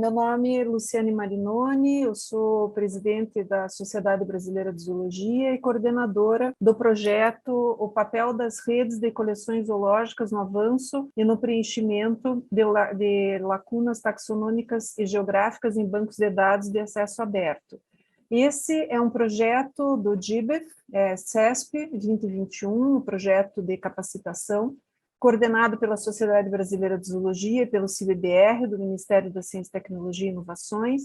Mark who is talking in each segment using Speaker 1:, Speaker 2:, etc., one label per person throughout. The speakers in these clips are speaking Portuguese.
Speaker 1: meu nome é Luciane Marinoni, eu sou presidente da Sociedade Brasileira de Zoologia e coordenadora do projeto O Papel das Redes de Coleções Zoológicas no Avanço e no Preenchimento de Lacunas Taxonômicas e Geográficas em Bancos de Dados de Acesso Aberto. Esse é um projeto do GIBEF, CESP 2021, um projeto de capacitação, coordenado pela Sociedade Brasileira de Zoologia e pelo CIBBR, do Ministério da Ciência, Tecnologia e Inovações,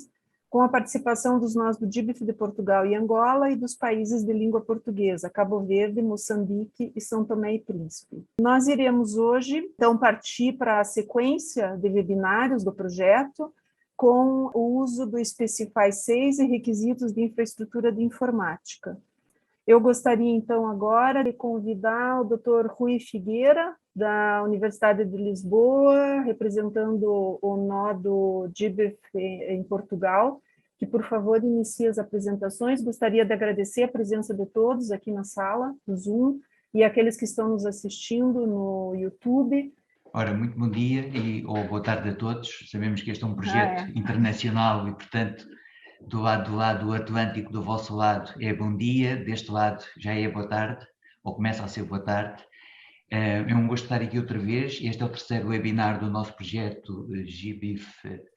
Speaker 1: com a participação dos nós do GIBEF de Portugal e Angola e dos países de língua portuguesa, Cabo Verde, Moçambique e São Tomé e Príncipe. Nós iremos hoje, então, partir para a sequência de webinários do projeto, com o uso do Specify 6 e requisitos de infraestrutura de informática. Eu gostaria, então, agora de convidar o Dr. Rui Figueira, da Universidade de Lisboa, representando o nó do GIBEF em Portugal, que, por favor, inicie as apresentações. Gostaria de agradecer a presença de todos aqui na sala, no Zoom, e aqueles que estão nos assistindo no YouTube.
Speaker 2: Ora, muito bom dia ou boa tarde a todos. Sabemos que este é um projeto internacional e, portanto, do lado do Atlântico, do vosso lado, é bom dia, deste lado já é boa tarde, ou começa a ser boa tarde. É um gosto estar aqui outra vez. Este é o terceiro webinar do nosso projeto GIBIF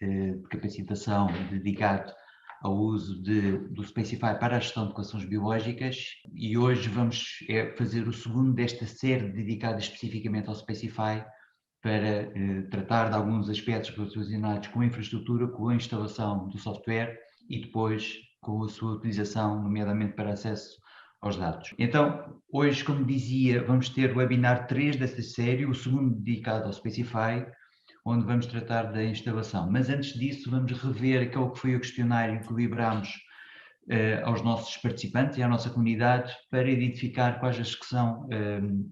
Speaker 2: de capacitação dedicado ao uso do Specify para a gestão de coleções biológicas, e hoje vamos fazer o segundo desta série dedicada especificamente ao Specify, para tratar de alguns aspectos relacionados com a infraestrutura, com a instalação do software e depois com a sua utilização, nomeadamente para acesso aos dados. Então, hoje, como dizia, vamos ter o webinar 3 desta série, o segundo dedicado ao Specify, onde vamos tratar da instalação. Mas antes disso, vamos rever aquele que foi o questionário que liberámos aos nossos participantes e à nossa comunidade para identificar quais que são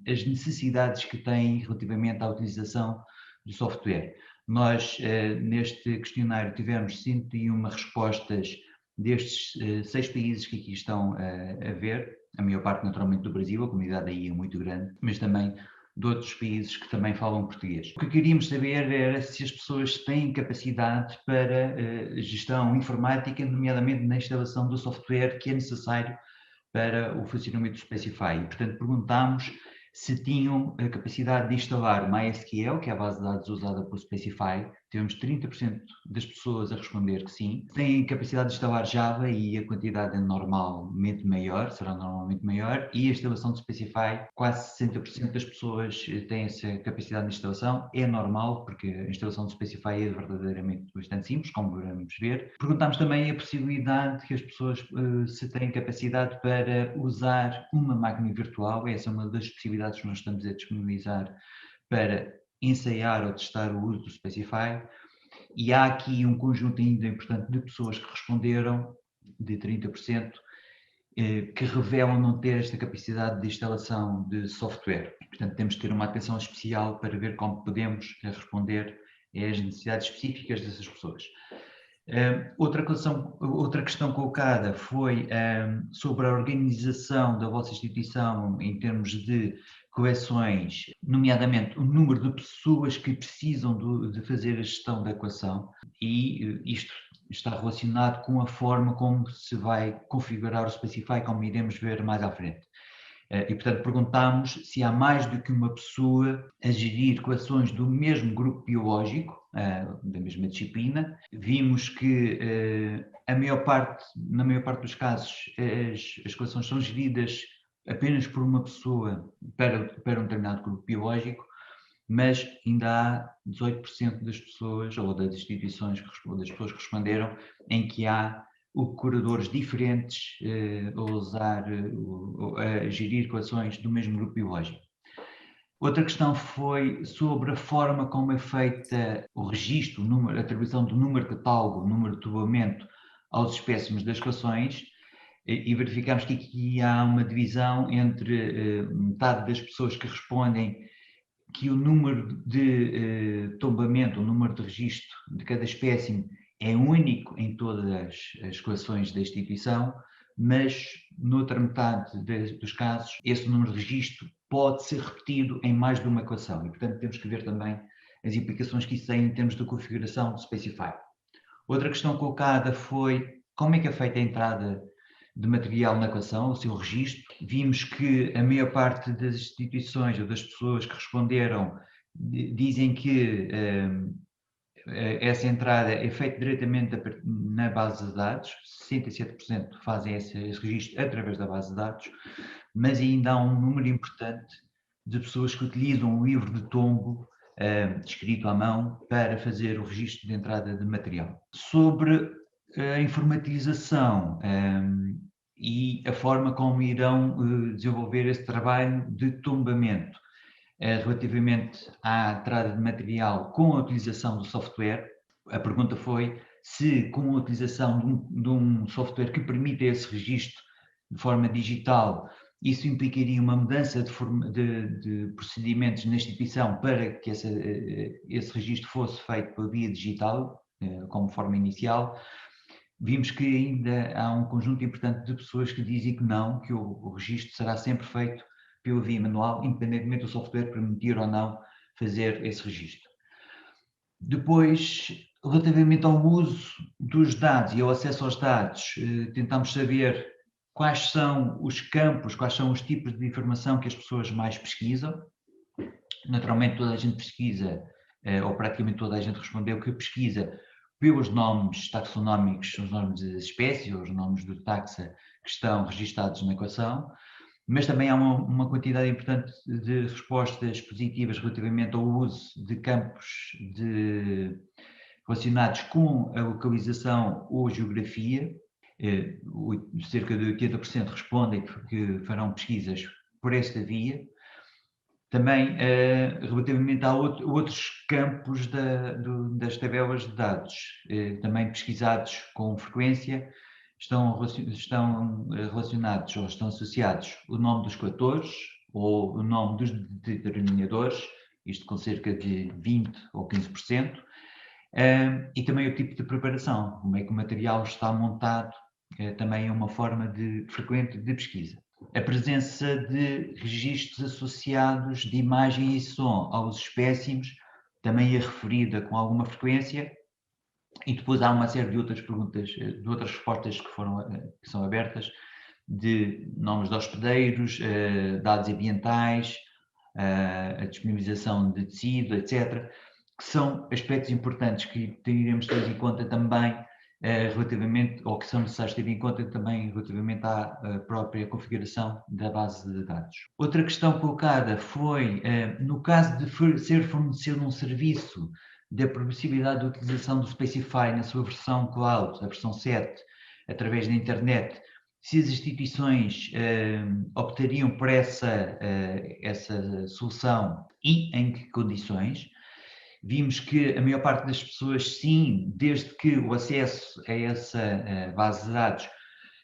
Speaker 2: as necessidades que têm relativamente à utilização do software. Nós, neste questionário, tivemos 101 respostas destes 6 países que aqui estão a ver, a maior parte naturalmente do Brasil, a comunidade aí é muito grande, mas também de outros países que também falam português. O que queríamos saber era se as pessoas têm capacidade para gestão informática, nomeadamente na instalação do software que é necessário para o funcionamento do Specify. E, portanto, perguntámos se tinham a capacidade de instalar MySQL, que é a base de dados usada pelo Specify. Tivemos 30% das pessoas a responder que sim. Têm capacidade de instalar Java e a quantidade é normalmente maior, será normalmente maior. E a instalação do Specify, quase 60% das pessoas têm essa capacidade de instalação. É normal, porque a instalação do Specify é verdadeiramente bastante simples, como vamos ver. Perguntámos também a possibilidade que as pessoas se têm capacidade para usar uma máquina virtual. Essa é uma das possibilidades que nós estamos a disponibilizar para ensaiar ou testar o uso do Specify, e há aqui um conjunto ainda importante de pessoas que responderam, de 30%, que revelam não ter esta capacidade de instalação de software. Portanto, temos que ter uma atenção especial para ver como podemos responder às necessidades específicas dessas pessoas. Outra questão colocada foi sobre a organização da vossa instituição em termos de coleções, nomeadamente o número de pessoas que precisam de fazer a gestão da coleção, e isto está relacionado com a forma como se vai configurar o Specify, como iremos ver mais à frente. E, portanto, perguntámos se há mais do que uma pessoa a gerir coleções do mesmo grupo biológico, da mesma disciplina. Vimos que, na maior parte dos casos, as coleções são geridas apenas por uma pessoa para um determinado grupo biológico, mas ainda há 18% das pessoas, ou das instituições, das pessoas que responderam, em que há curadores diferentes a gerir coleções do mesmo grupo biológico. Outra questão foi sobre a forma como é feita o registro, a atribuição do número de catálogo, o número de tombamento aos espécimes das coleções, e verificamos que aqui há uma divisão entre metade das pessoas que respondem que o número de tombamento, o número de registro de cada espécime é único em todas as coleções da instituição, mas noutra metade dos casos esse número de registro pode ser repetido em mais de uma coleção, e portanto temos que ver também as implicações que isso tem em termos de configuração do Specify. Outra questão colocada foi como é que é feita a entrada de material na equação, o seu registro. Vimos que a maior parte das instituições ou das pessoas que responderam dizem que essa entrada é feita diretamente na base de dados, 67% fazem esse registro através da base de dados, mas ainda há um número importante de pessoas que utilizam o livro de tombo escrito à mão para fazer o registro de entrada de material. Sobre a informatização e a forma como irão desenvolver esse trabalho de tombamento relativamente à entrada de material com a utilização do software, a pergunta foi se com a utilização de um software que permita esse registro de forma digital, isso implicaria uma mudança de procedimentos na instituição para que esse registro fosse feito por via digital, como forma inicial. Vimos que ainda há um conjunto importante de pessoas que dizem que não, que o registro será sempre feito pela via manual, independentemente do software permitir ou não fazer esse registro. Depois, relativamente ao uso dos dados e ao acesso aos dados, tentamos saber quais são os campos, quais são os tipos de informação que as pessoas mais pesquisam. Naturalmente toda a gente pesquisa, ou praticamente toda a gente respondeu que pesquisa pelos nomes taxonómicos, os nomes das espécies, ou os nomes do taxa que estão registados na equação, mas também há uma quantidade importante de respostas positivas relativamente ao uso de campos relacionados com a localização ou geografia. Cerca de 80% respondem que farão pesquisas por esta via. Também, relativamente a outros campos das tabelas de dados, também pesquisados com frequência, estão relacionados ou estão associados o nome dos coletores ou o nome dos determinadores, isto com cerca de 20% ou 15%, e também o tipo de preparação, como é que o material está montado, também é uma forma frequente de pesquisa. A presença de registros associados de imagem e som aos espécimes também é referida com alguma frequência, e depois há uma série de outras perguntas, de outras respostas que são abertas, de nomes de hospedeiros, dados ambientais, a disponibilização de tecido, etc., que são aspectos importantes que teremos ter em conta também relativamente, ou que são necessários ter em conta também relativamente à própria configuração da base de dados. Outra questão colocada foi, no caso de ser fornecido um serviço da possibilidade de utilização do Specify na sua versão cloud, a versão 7, através da internet, se as instituições optariam por essa solução e em que condições. Vimos que a maior parte das pessoas, sim, desde que o acesso a essa base de dados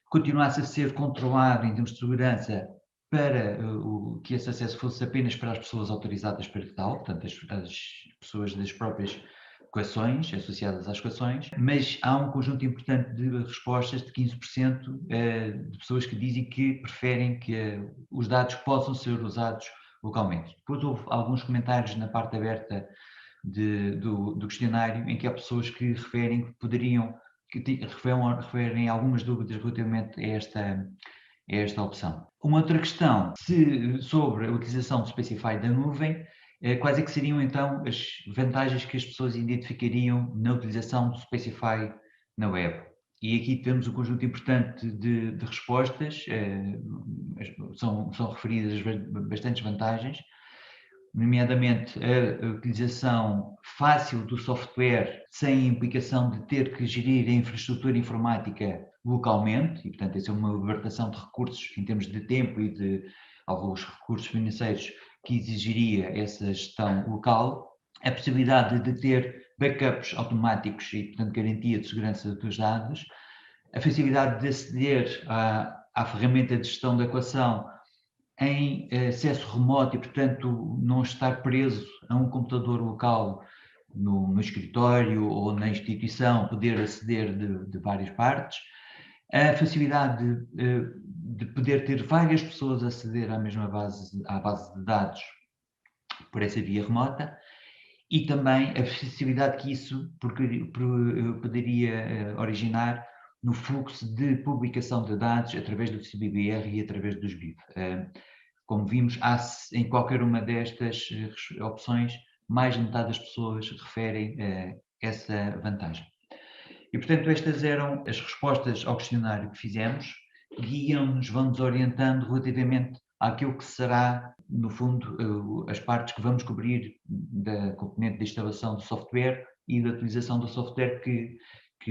Speaker 2: continuasse a ser controlado em termos de segurança para que esse acesso fosse apenas para as pessoas autorizadas para tal, portanto, as pessoas das próprias equações, associadas às equações, mas há um conjunto importante de respostas, de 15%, de pessoas que dizem que preferem que os dados possam ser usados localmente. Depois houve alguns comentários na parte aberta do questionário em que há pessoas que referem que poderiam, referem algumas dúvidas relativamente a esta opção. Uma outra questão sobre a utilização do Specify da nuvem, quais é que seriam então as vantagens que as pessoas identificariam na utilização do Specify na web? E aqui temos um conjunto importante de respostas, são referidas bastantes vantagens, nomeadamente a utilização fácil do software sem implicação de ter que gerir a infraestrutura informática localmente, e portanto essa é uma libertação de recursos em termos de tempo e de alguns recursos financeiros que exigiria essa gestão local, a possibilidade de ter backups automáticos e portanto garantia de segurança dos dados, a facilidade de aceder à ferramenta de gestão da equação em acesso remoto e, portanto, não estar preso a um computador local no escritório ou na instituição, poder aceder de várias partes, a facilidade de poder ter várias pessoas a aceder à base de dados por essa via remota, e também a facilidade que isso poderia originar no fluxo de publicação de dados através do CBBR e através dos BIF. Como vimos, em qualquer uma destas opções, mais de metade das pessoas referem essa vantagem. E, portanto, estas eram as respostas ao questionário que fizemos, guiam-nos, vão-nos orientando relativamente àquilo que será, no fundo, as partes que vamos cobrir da componente de instalação do software e da utilização do software que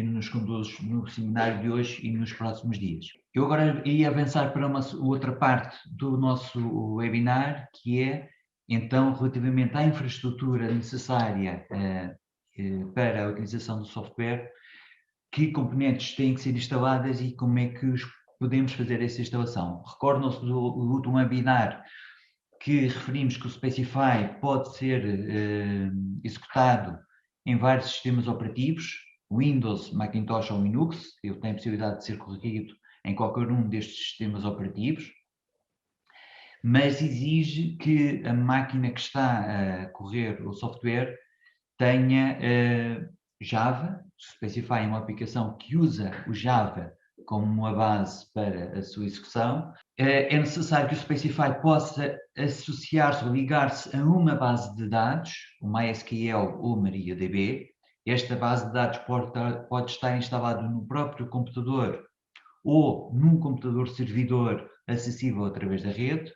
Speaker 2: nos conduz no seminário de hoje e nos próximos dias. Eu agora ia avançar para uma outra parte do nosso webinar, que é, então, relativamente à infraestrutura necessária para a utilização do software, que componentes têm que ser instaladas e como é que podemos fazer essa instalação. Recordam-se do último webinar que referimos que o Specify pode ser executado em vários sistemas operativos, Windows, Macintosh ou Linux. Ele tem a possibilidade de ser corrigido em qualquer um destes sistemas operativos, mas exige que a máquina que está a correr o software tenha Java. O Specify é uma aplicação que usa o Java como uma base para a sua execução. É necessário que o Specify possa associar-se ou ligar-se a uma base de dados, o MySQL ou MariaDB. Esta base de dados pode estar instalada no próprio computador ou num computador servidor acessível através da rede.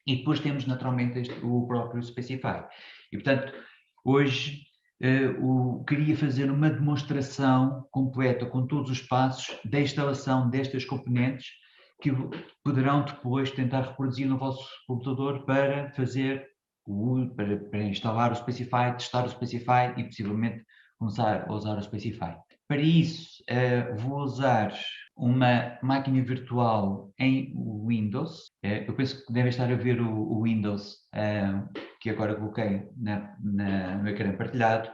Speaker 2: E depois temos naturalmente o próprio Specify. E, portanto, hoje queria fazer uma demonstração completa com todos os passos da instalação destas componentes que poderão depois tentar reproduzir no vosso computador para fazer para instalar o Specify, testar o Specify e possivelmente começar a usar o Specify. Para isso, vou usar uma máquina virtual em Windows. Eu penso que devem estar a ver o Windows que agora coloquei no ecrã partilhado.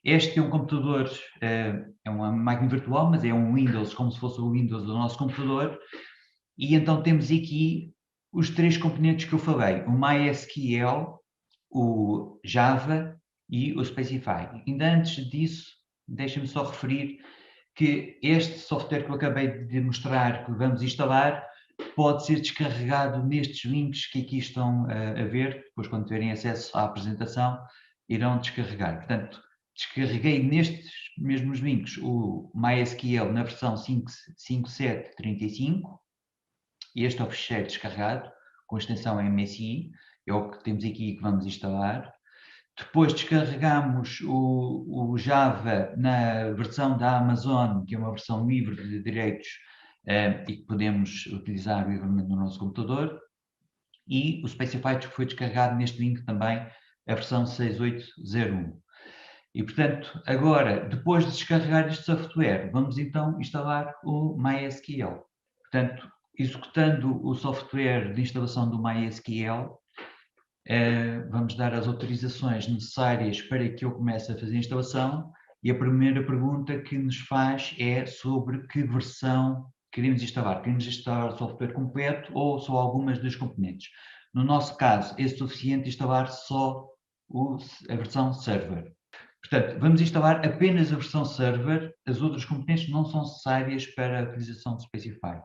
Speaker 2: Este é um computador, é uma máquina virtual, mas é um Windows, como se fosse o Windows do nosso computador. E então temos aqui os três componentes que eu falei, o MySQL, o Java e o Specify. Ainda antes disso, deixem-me só referir que este software que eu acabei de mostrar, que vamos instalar, pode ser descarregado nestes links que aqui estão a ver. Depois, quando tiverem acesso à apresentação, irão descarregar. Portanto, descarreguei nestes mesmos links o MySQL na versão 5.7.35. Este é o ficheiro descarregado, com a extensão MSI, é o que temos aqui que vamos instalar. Depois descarregamos o Java na versão da Amazon, que é uma versão livre de direitos e que podemos utilizar livremente no nosso computador. E o Specify foi descarregado neste link também, a versão 6.8.0.1. E, portanto, agora, depois de descarregar este software, vamos então instalar o MySQL. Portanto, executando o software de instalação do MySQL, vamos dar as autorizações necessárias para que eu comece a fazer a instalação, e a primeira pergunta que nos faz é sobre que versão queremos instalar. Queremos instalar o software completo ou só algumas das componentes? No nosso caso, é suficiente instalar só a versão server. Portanto, vamos instalar apenas a versão server, as outras componentes não são necessárias para a utilização do Specify.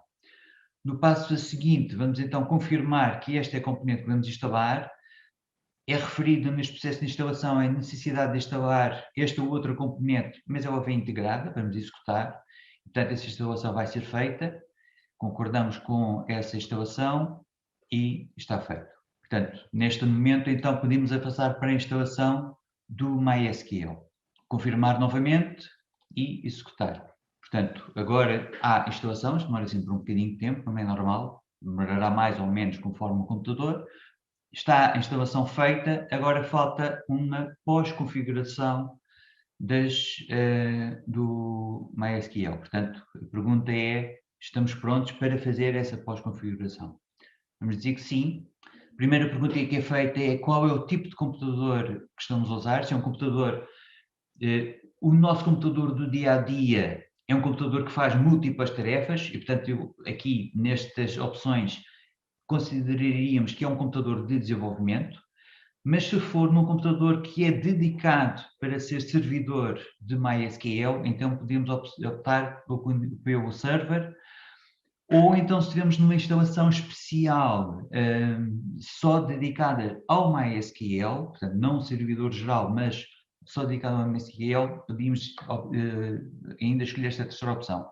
Speaker 2: No passo seguinte, vamos então confirmar que esta é a componente que vamos instalar. É referida neste processo de instalação a necessidade de instalar esta ou outra componente, mas ela vem integrada, vamos executar. Portanto, essa instalação vai ser feita, concordamos com essa instalação e está feito. Portanto, neste momento, então, podemos avançar para a instalação do MySQL. Confirmar novamente e executar. Portanto, agora há instalação, isto demora sempre um bocadinho de tempo, não é normal, demorará mais ou menos conforme o computador. Está a instalação feita, agora falta uma pós-configuração do MySQL. Portanto, a pergunta é, estamos prontos para fazer essa pós-configuração? Vamos dizer que sim. A primeira pergunta que é feita é qual é o tipo de computador que estamos a usar. Se é um computador, o nosso computador do dia-a-dia é um computador que faz múltiplas tarefas e, portanto, aqui nestas opções consideraríamos que é um computador de desenvolvimento. Mas se for num computador que é dedicado para ser servidor de MySQL, então podemos optar pelo server, ou então se estivermos numa instalação especial, só dedicada ao MySQL, portanto não um servidor geral, mas só dedicado ao MySQL, podemos ainda escolher esta terceira opção.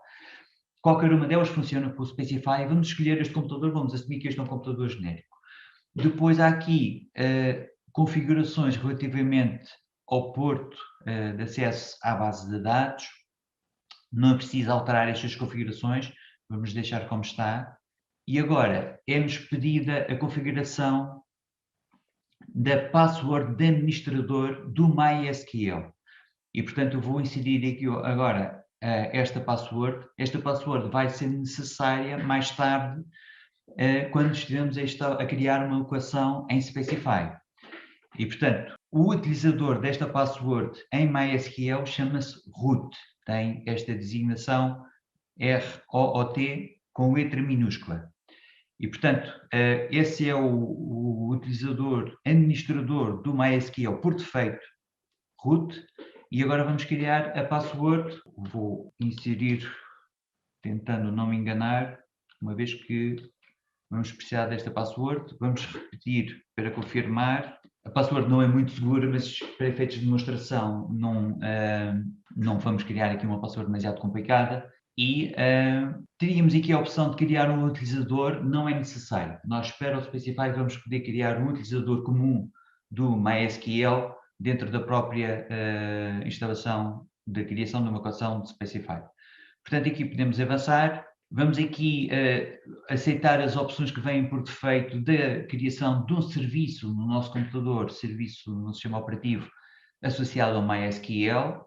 Speaker 2: Qualquer uma delas funciona pelo Specify. Vamos escolher este computador, vamos assumir que este é um computador genérico. Depois há aqui configurações relativamente ao porto de acesso à base de dados. Não é preciso alterar estas configurações, vamos deixar como está. E agora é-nos pedida a configuração da password de administrador do MySQL. E, portanto, eu vou inserir aqui agora esta password. Esta password vai ser necessária mais tarde, quando estivermos a criar uma equação em Specify. E, portanto, o utilizador desta password em MySQL chama-se root. Tem esta designação ROOT com letra minúscula. E, portanto, esse é o utilizador administrador do MySQL por defeito, root. E agora vamos criar a password. Vou inserir, tentando não me enganar, uma vez que vamos precisar desta password. Vamos repetir para confirmar. A password não é muito segura, mas para efeitos de demonstração não vamos criar aqui uma password demasiado complicada. E teríamos aqui a opção de criar um utilizador, não é necessário. Nós, para o Specify, vamos poder criar um utilizador comum do MySQL dentro da própria instalação da criação de uma equação de Specify. Portanto, aqui podemos avançar. Vamos aqui aceitar as opções que vêm por defeito da criação de um serviço no nosso computador, serviço no sistema operativo associado ao MySQL.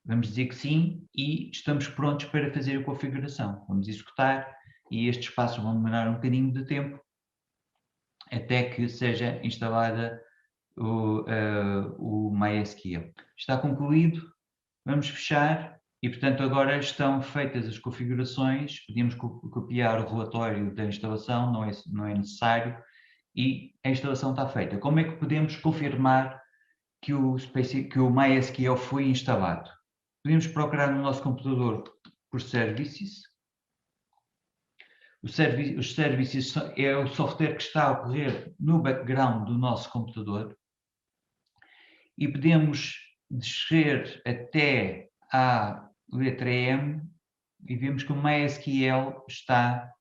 Speaker 2: Vamos dizer que sim e estamos prontos para fazer a configuração. Vamos executar e estes passos vão demorar um bocadinho de tempo até que seja instalada o MySQL. Está concluído, vamos fechar. E, portanto, agora estão feitas as configurações, podemos copiar o relatório da instalação, não é necessário, e a instalação está feita. Como é que podemos confirmar que o MySQL foi instalado? Podemos procurar no nosso computador por Services. Os Services é o software que está a ocorrer no background do nosso computador. E podemos descer até à letra M e vemos que o MySQL está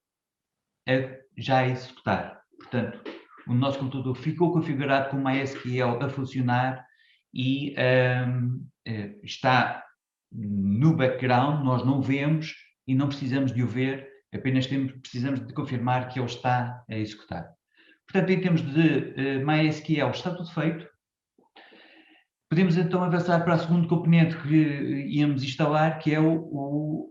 Speaker 2: já a executar. Portanto, o nosso computador ficou configurado com o MySQL a funcionar e está no background, nós não vemos e não precisamos de o ver, apenas precisamos de confirmar que ele está a executar. Portanto, em termos de MySQL, está tudo feito. Podemos então avançar para o segundo componente que íamos instalar, que é o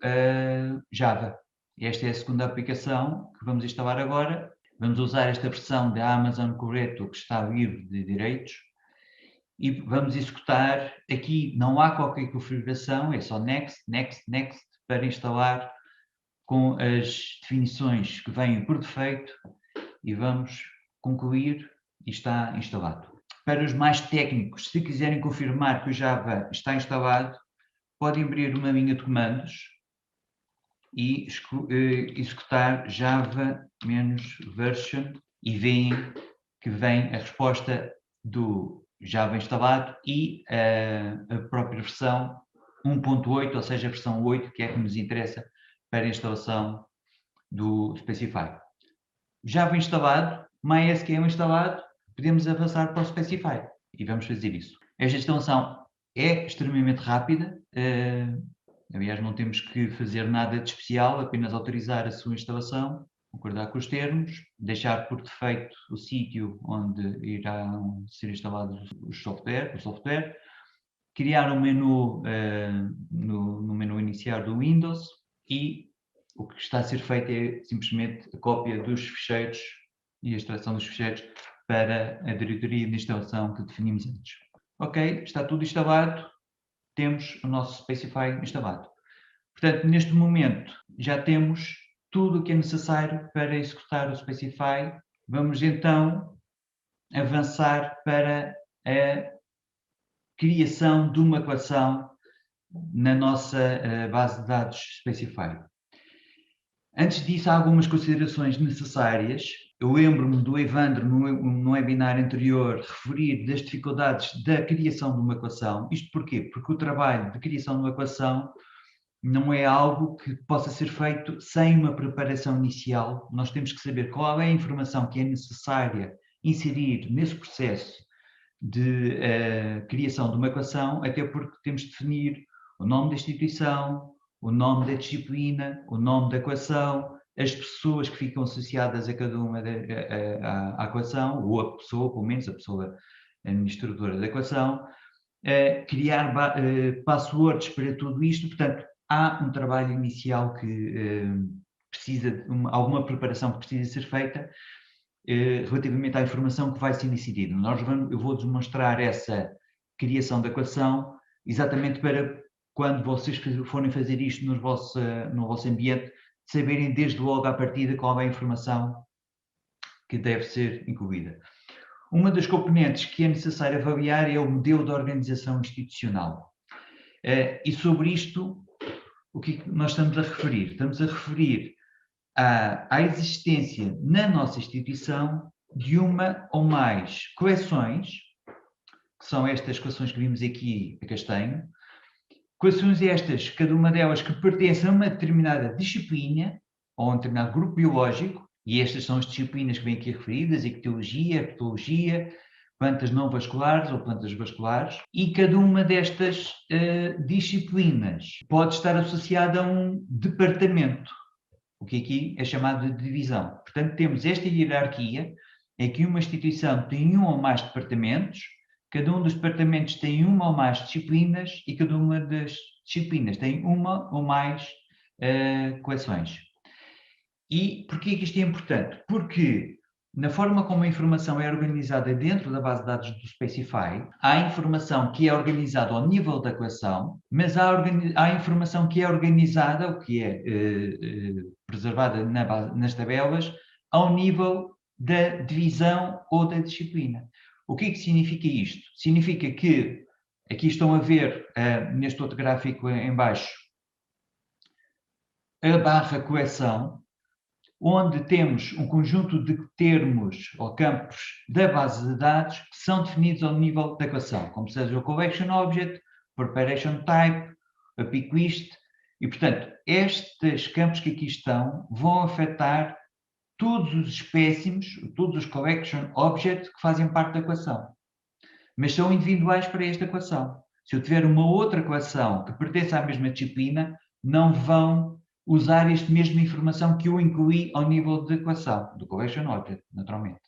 Speaker 2: Java. Esta é a segunda aplicação que vamos instalar agora. Vamos usar esta versão da Amazon Corretto, que está livre de direitos, e vamos executar. Aqui não há qualquer configuração, é só Next, Next, Next, para instalar com as definições que vêm por defeito, e vamos concluir e está instalado. Para os mais técnicos, se quiserem confirmar que o Java está instalado, podem abrir uma linha de comandos e executar Java-version e veem que vem a resposta do Java instalado e a própria versão 1.8, ou seja, a versão 8, que é a que nos interessa para a instalação do Specify. Java instalado, MySQL instalado, podemos avançar para o Specify e vamos fazer isso. Esta instalação é extremamente rápida, aliás não temos que fazer nada de especial, apenas autorizar a sua instalação, concordar com os termos, deixar por defeito o sítio onde irão ser instalados o software, criar um menu no menu inicial do Windows e o que está a ser feito é simplesmente a cópia dos ficheiros e a extração dos ficheiros para a diretoria de instalação que definimos antes. Ok, está tudo instalado, temos o nosso Specify instalado. Portanto, neste momento já temos tudo o que é necessário para executar o Specify. Vamos então avançar para a criação de uma equação na nossa base de dados Specify. Antes disso, há algumas considerações necessárias. Eu lembro-me do Evandro, no webinar anterior, referir das dificuldades da criação de uma equação. Isto porquê? Porque o trabalho de criação de uma equação não é algo que possa ser feito sem uma preparação inicial. Nós temos que saber qual é a informação que é necessária inserir nesse processo de criação de uma equação, até porque temos de definir o nome da instituição, o nome da disciplina, o nome da equação, as pessoas que ficam associadas a cada uma à equação, ou a pessoa, pelo menos a pessoa administradora da equação, criar passwords para tudo isto. Portanto, há um trabalho inicial que precisa de alguma preparação que precisa ser feita relativamente à informação que vai ser inserida. Eu vou demonstrar essa criação da equação exatamente para quando vocês forem fazer isto no vosso ambiente, saberem desde logo à partida qual é a informação que deve ser incluída. Uma das componentes que é necessário avaliar é o modelo de organização institucional. E sobre isto, o que nós estamos a referir? Estamos a referir à existência na nossa instituição de uma ou mais coleções, que são estas coleções que vimos aqui a castanho, coleções estas, cada uma delas que pertence a uma determinada disciplina ou a um determinado grupo biológico, e estas são as disciplinas que vêm aqui referidas: ictiologia, herpetologia, plantas não vasculares ou plantas vasculares, e cada uma destas disciplinas pode estar associada a um departamento, o que aqui é chamado de divisão. Portanto, temos esta hierarquia em que uma instituição tem um ou mais departamentos, cada um dos departamentos tem uma ou mais disciplinas e cada uma das disciplinas tem uma ou mais coleções. E porquê que isto é importante? Porque na forma como a informação é organizada dentro da base de dados do Specify, há informação que é organizada ao nível da coleção, mas há informação que é organizada, o que é preservada nas tabelas, ao nível da divisão ou da disciplina. O que significa isto? Significa que, aqui estão a ver, neste outro gráfico em baixo, a barra coleção, onde temos um conjunto de termos ou campos da base de dados que são definidos ao nível da equação, como seja o collection object, preparation type, a pick list, e portanto, estes campos que aqui estão vão afetar todos os espécimes, todos os collection objects que fazem parte da equação, mas são individuais para esta equação. Se eu tiver uma outra equação que pertence à mesma disciplina, não vão usar esta mesma informação que eu incluí ao nível de equação, do collection object, naturalmente.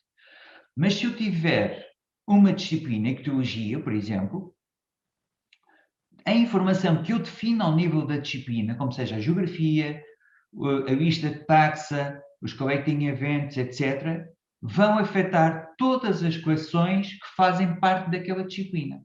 Speaker 2: Mas se eu tiver uma disciplina, ictiologia, por exemplo, a informação que eu defino ao nível da disciplina, como seja a geografia, a lista de taxa, os collecting events, etc., vão afetar todas as coleções que fazem parte daquela disciplina.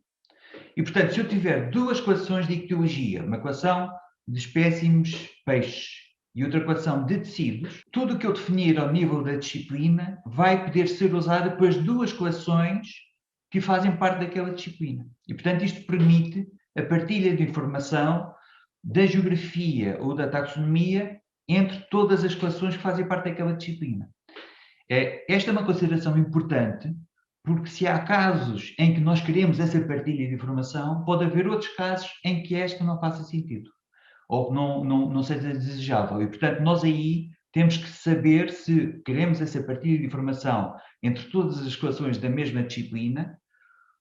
Speaker 2: E, portanto, se eu tiver duas coleções de ictiologia, uma coleção de espécimes peixes e outra equação de tecidos, tudo o que eu definir ao nível da disciplina vai poder ser usado para as duas coleções que fazem parte daquela disciplina. E, portanto, isto permite a partilha de informação da geografia ou da taxonomia entre todas as coleções que fazem parte daquela disciplina. Esta é uma consideração importante, porque se há casos em que nós queremos essa partilha de informação, pode haver outros casos em que esta não faça sentido, ou não seja desejável. E, portanto, nós aí temos que saber se queremos essa partilha de informação entre todas as coleções da mesma disciplina,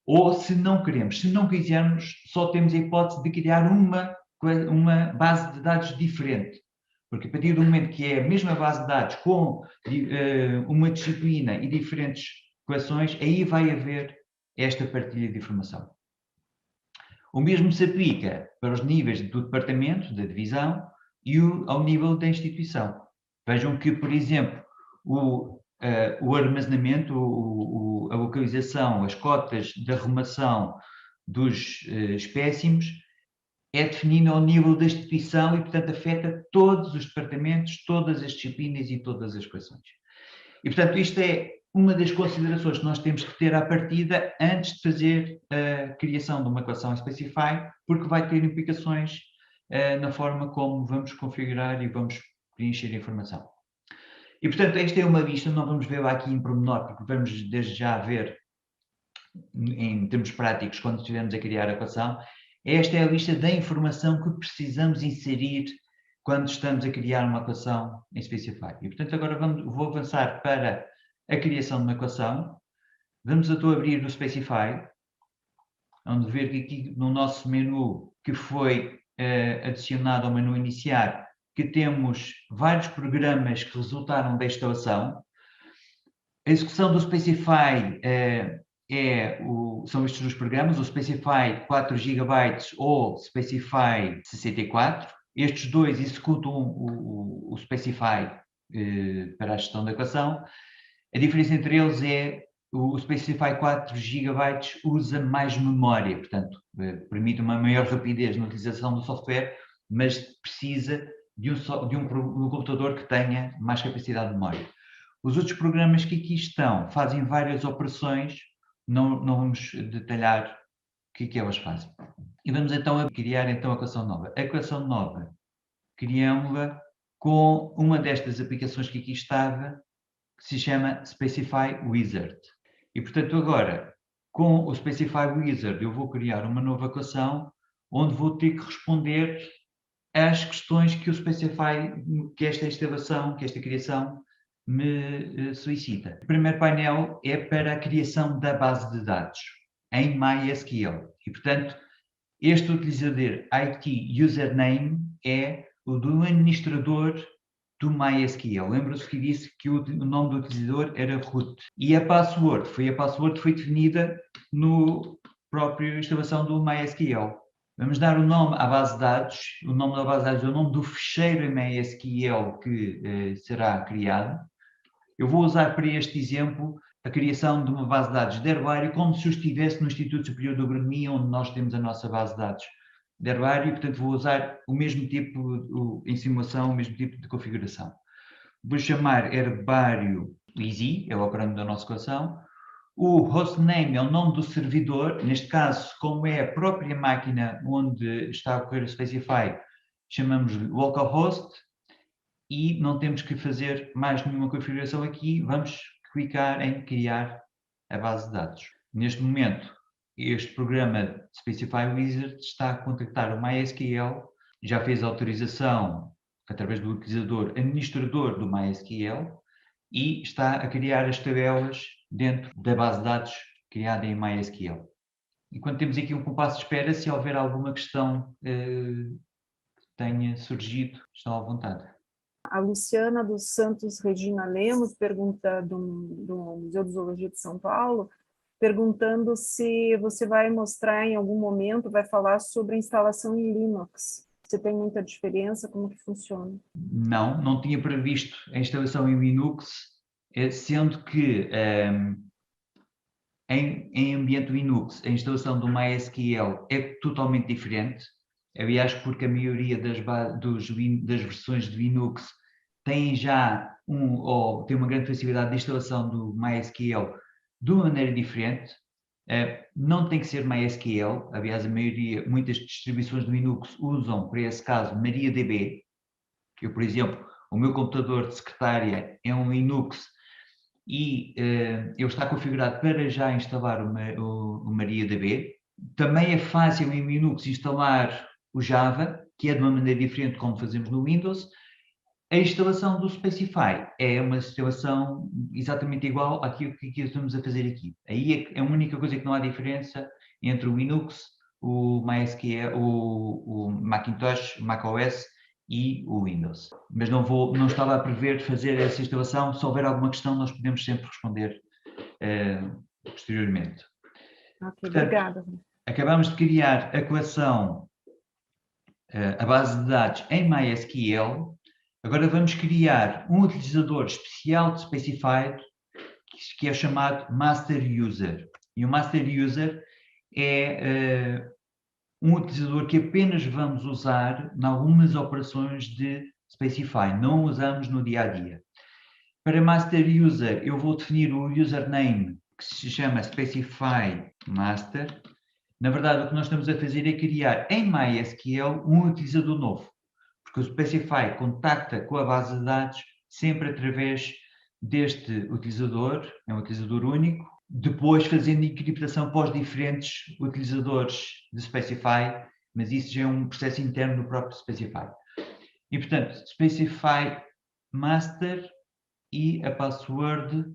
Speaker 2: ou se não queremos. Se não quisermos, só temos a hipótese de criar uma base de dados diferente. Porque a partir do momento que é a mesma base de dados com uma disciplina e diferentes coleções, aí vai haver esta partilha de informação. O mesmo se aplica para os níveis do departamento, da divisão, e ao nível da instituição. Vejam que, por exemplo, o armazenamento, a localização, as cotas de arrumação dos espécimes é definido ao nível da instituição e, portanto, afeta todos os departamentos, todas as disciplinas e todas as coleções. E, portanto, isto é uma das considerações que nós temos que ter à partida antes de fazer a criação de uma equação Specify, porque vai ter implicações na forma como vamos configurar e vamos preencher a informação. E, portanto, esta é uma lista, não vamos vê-la aqui em pormenor, porque vamos desde já ver, em termos práticos, quando estivermos a criar a equação. Esta é a lista da informação que precisamos inserir quando estamos a criar uma equação em Specify. E, portanto, agora vou avançar para a criação de uma equação. Vamos então abrir o Specify, onde ver que aqui no nosso menu que foi adicionado ao menu iniciar, que temos vários programas que resultaram da instalação. A execução do Specify são estes os programas, o Specify 4 GB ou Specify 64. Estes dois executam o Specify para a gestão da equação. A diferença entre eles é o Specify 4 GB usa mais memória, portanto, permite uma maior rapidez na utilização do software, mas precisa de um computador que tenha mais capacidade de memória. Os outros programas que aqui estão fazem várias operações, não vamos detalhar o que elas fazem. E vamos então criar a equação nova. A equação nova criamos-la com uma destas aplicações que aqui estava, que se chama Specify Wizard. E, portanto, agora, com o Specify Wizard, eu vou criar uma nova equação onde vou ter que responder às questões que o Specify, que esta instalação, que esta criação me solicita. O primeiro painel é para a criação da base de dados em MySQL. E, portanto, este utilizador IT Username é o do administrador do MySQL. Lembra-se que disse que o nome do utilizador era root. E a password foi definida no próprio instalação do MySQL. Vamos dar o nome à base de dados. O nome da base de dados é o nome do ficheiro MySQL que será criado. Eu vou usar para este exemplo a criação de uma base de dados de herbário como se eu estivesse no Instituto Superior de Agronomia, onde nós temos a nossa base de dados de herbário, portanto vou usar o mesmo tipo, em simulação, o mesmo tipo de configuração. Vou chamar herbário easy, é o acrónimo da nossa equação. O hostname é o nome do servidor, neste caso, como é a própria máquina onde está a ocorrer o Specify, chamamos-lhe localhost e não temos que fazer mais nenhuma configuração aqui, vamos clicar em criar a base de dados. Neste momento, este programa Specify Wizard está a contactar o MySQL, já fez a autorização através do utilizador administrador do MySQL e está a criar as tabelas dentro da base de dados criada em MySQL. Enquanto temos aqui um compasso de espera, se houver alguma questão que tenha surgido, estão à vontade.
Speaker 1: A Luciana dos Santos Regina Lemos pergunta do Museu de Zoologia de São Paulo, perguntando se você vai mostrar em algum momento, vai falar sobre a instalação em Linux. Você tem muita diferença? Como que funciona?
Speaker 2: Não tinha previsto a instalação em Linux, sendo que em ambiente Linux a instalação do MySQL é totalmente diferente. Aliás, porque a maioria das versões de Linux tem já tem uma grande facilidade de instalação do MySQL de uma maneira diferente. Não tem que ser MySQL, aliás, muitas distribuições de Linux usam, para esse caso, MariaDB. Eu, por exemplo, o meu computador de secretária é um Linux e ele está configurado para já instalar o MariaDB. Também é fácil em Linux instalar o Java, que é de uma maneira diferente como fazemos no Windows. A instalação do Specify é uma instalação exatamente igual àquilo que estamos a fazer aqui. Aí é a única coisa que não há diferença entre o Linux, o MySQL, o Macintosh, o macOS e o Windows. Mas não estava a prever fazer essa instalação. Se houver alguma questão, nós podemos sempre responder posteriormente.
Speaker 1: Ok, portanto, obrigada.
Speaker 2: Acabamos de criar a equação, a base de dados em MySQL. Agora vamos criar um utilizador especial de Specify que é chamado Master User. E o Master User é um utilizador que apenas vamos usar em algumas operações de Specify, não usamos no dia a dia. Para master user, eu vou definir o username que se chama specify master. Na verdade, o que nós estamos a fazer é criar em MySQL um utilizador novo, porque o specify contacta com a base de dados sempre através deste utilizador, é um utilizador único, depois fazendo encriptação para os diferentes utilizadores de specify, mas isso já é um processo interno do próprio specify. E, portanto, specify master e a password,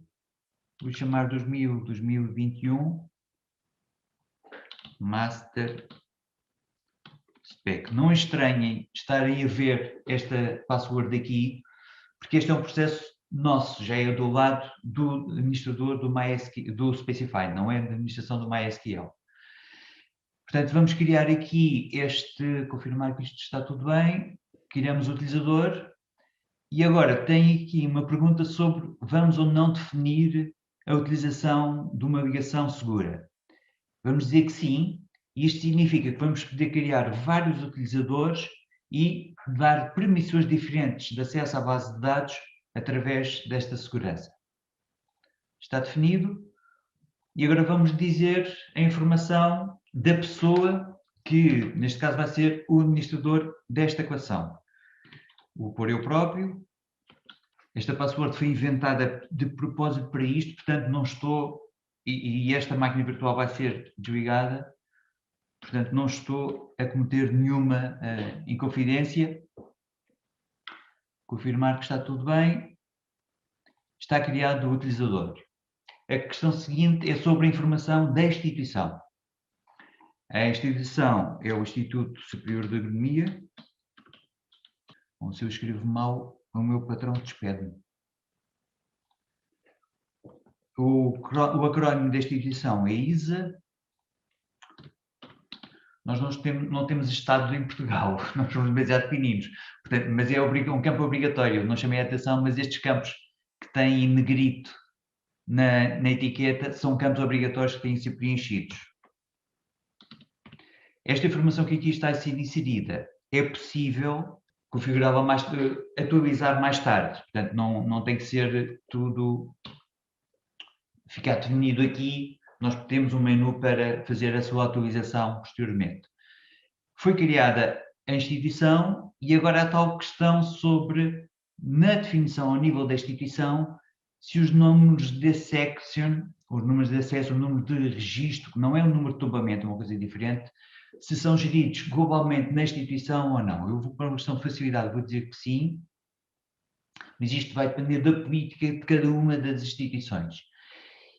Speaker 2: vou chamar 2021 master spec. Não estranhem estarem a ver esta password aqui, porque este é um processo nosso, já é do lado do administrador do MySQL, do Specify, não é da administração do MySQL. Portanto, vamos criar aqui confirmar que isto está tudo bem, criamos o utilizador e agora tem aqui uma pergunta sobre vamos ou não definir a utilização de uma ligação segura. Vamos dizer que sim, e isto significa que vamos poder criar vários utilizadores e dar permissões diferentes de acesso à base de dados através desta segurança. Está definido? E agora vamos dizer a informação da pessoa que, neste caso, vai ser o administrador desta equação. Vou pôr eu próprio. Esta password foi inventada de propósito para isto, portanto não estou, e esta máquina virtual vai ser desligada, portanto não estou a cometer nenhuma inconfidência. Confirmar que está tudo bem. Está criado o utilizador. A questão seguinte é sobre a informação da instituição. A instituição é o Instituto Superior de Agronomia. Bom, se eu escrevo mal, o meu patrão despede-me. O acrónimo da instituição é ISA. Nós não temos Estado em Portugal, nós somos demasiado pequeninos, portanto, mas é um campo obrigatório. Não chamei a atenção, mas estes campos que têm em negrito na etiqueta são campos obrigatórios que têm de ser preenchidos. Esta informação que aqui está a ser inserida é possível configurá-la atualizar mais tarde, portanto não tem que ser tudo ficar definido aqui, nós temos um menu para fazer a sua atualização posteriormente. Foi criada a instituição e agora a tal questão sobre, na definição ao nível da instituição, se os números de section, os números de acesso, o número de registro, que não é um número de tombamento, é uma coisa diferente, se são geridos globalmente na instituição ou não. Eu vou, para uma questão de facilidade, vou dizer que sim, mas isto vai depender da política de cada uma das instituições.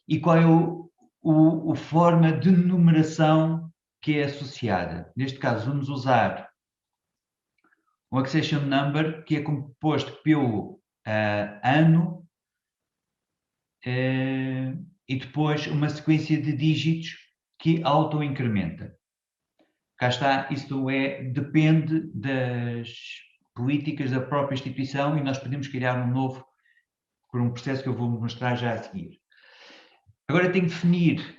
Speaker 2: E qual é a forma de numeração que é associada? Neste caso, vamos usar um accession number, que é composto pelo ano e depois uma sequência de dígitos que auto-incrementa. Cá está, isto depende das políticas da própria instituição e nós podemos criar um novo por um processo que eu vou mostrar já a seguir. Agora tenho que definir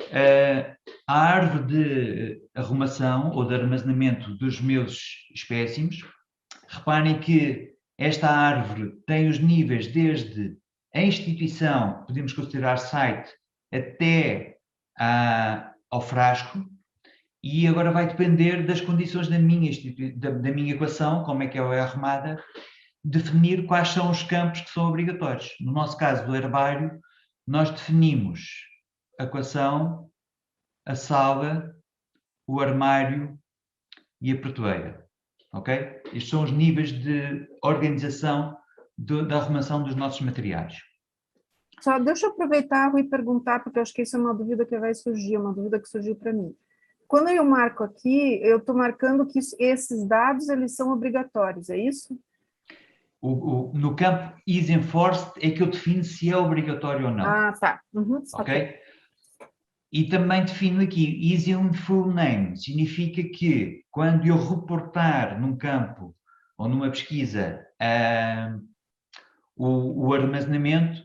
Speaker 2: a árvore de arrumação ou de armazenamento dos meus espécimes. Reparem que esta árvore tem os níveis desde a instituição, podemos considerar site, até ao frasco, e agora vai depender das condições da minha equação, como é que ela é arrumada, definir quais são os campos que são obrigatórios. No nosso caso do herbário, nós definimos a equação, a sala, o armário e a prateleira. Ok? Estes são os níveis de organização da arrumação dos nossos materiais.
Speaker 1: Só deixa eu aproveitar e perguntar, porque eu acho que isso é uma dúvida que vai surgir, uma dúvida que surgiu para mim. Quando eu marco aqui, eu estou marcando que esses dados eles são obrigatórios, é isso?
Speaker 2: No campo is enforced é que eu defino se é obrigatório ou não.
Speaker 1: Ah, tá. Uhum,
Speaker 2: ok? E também defino aqui is in full name. Significa que quando eu reportar num campo ou numa pesquisa o armazenamento,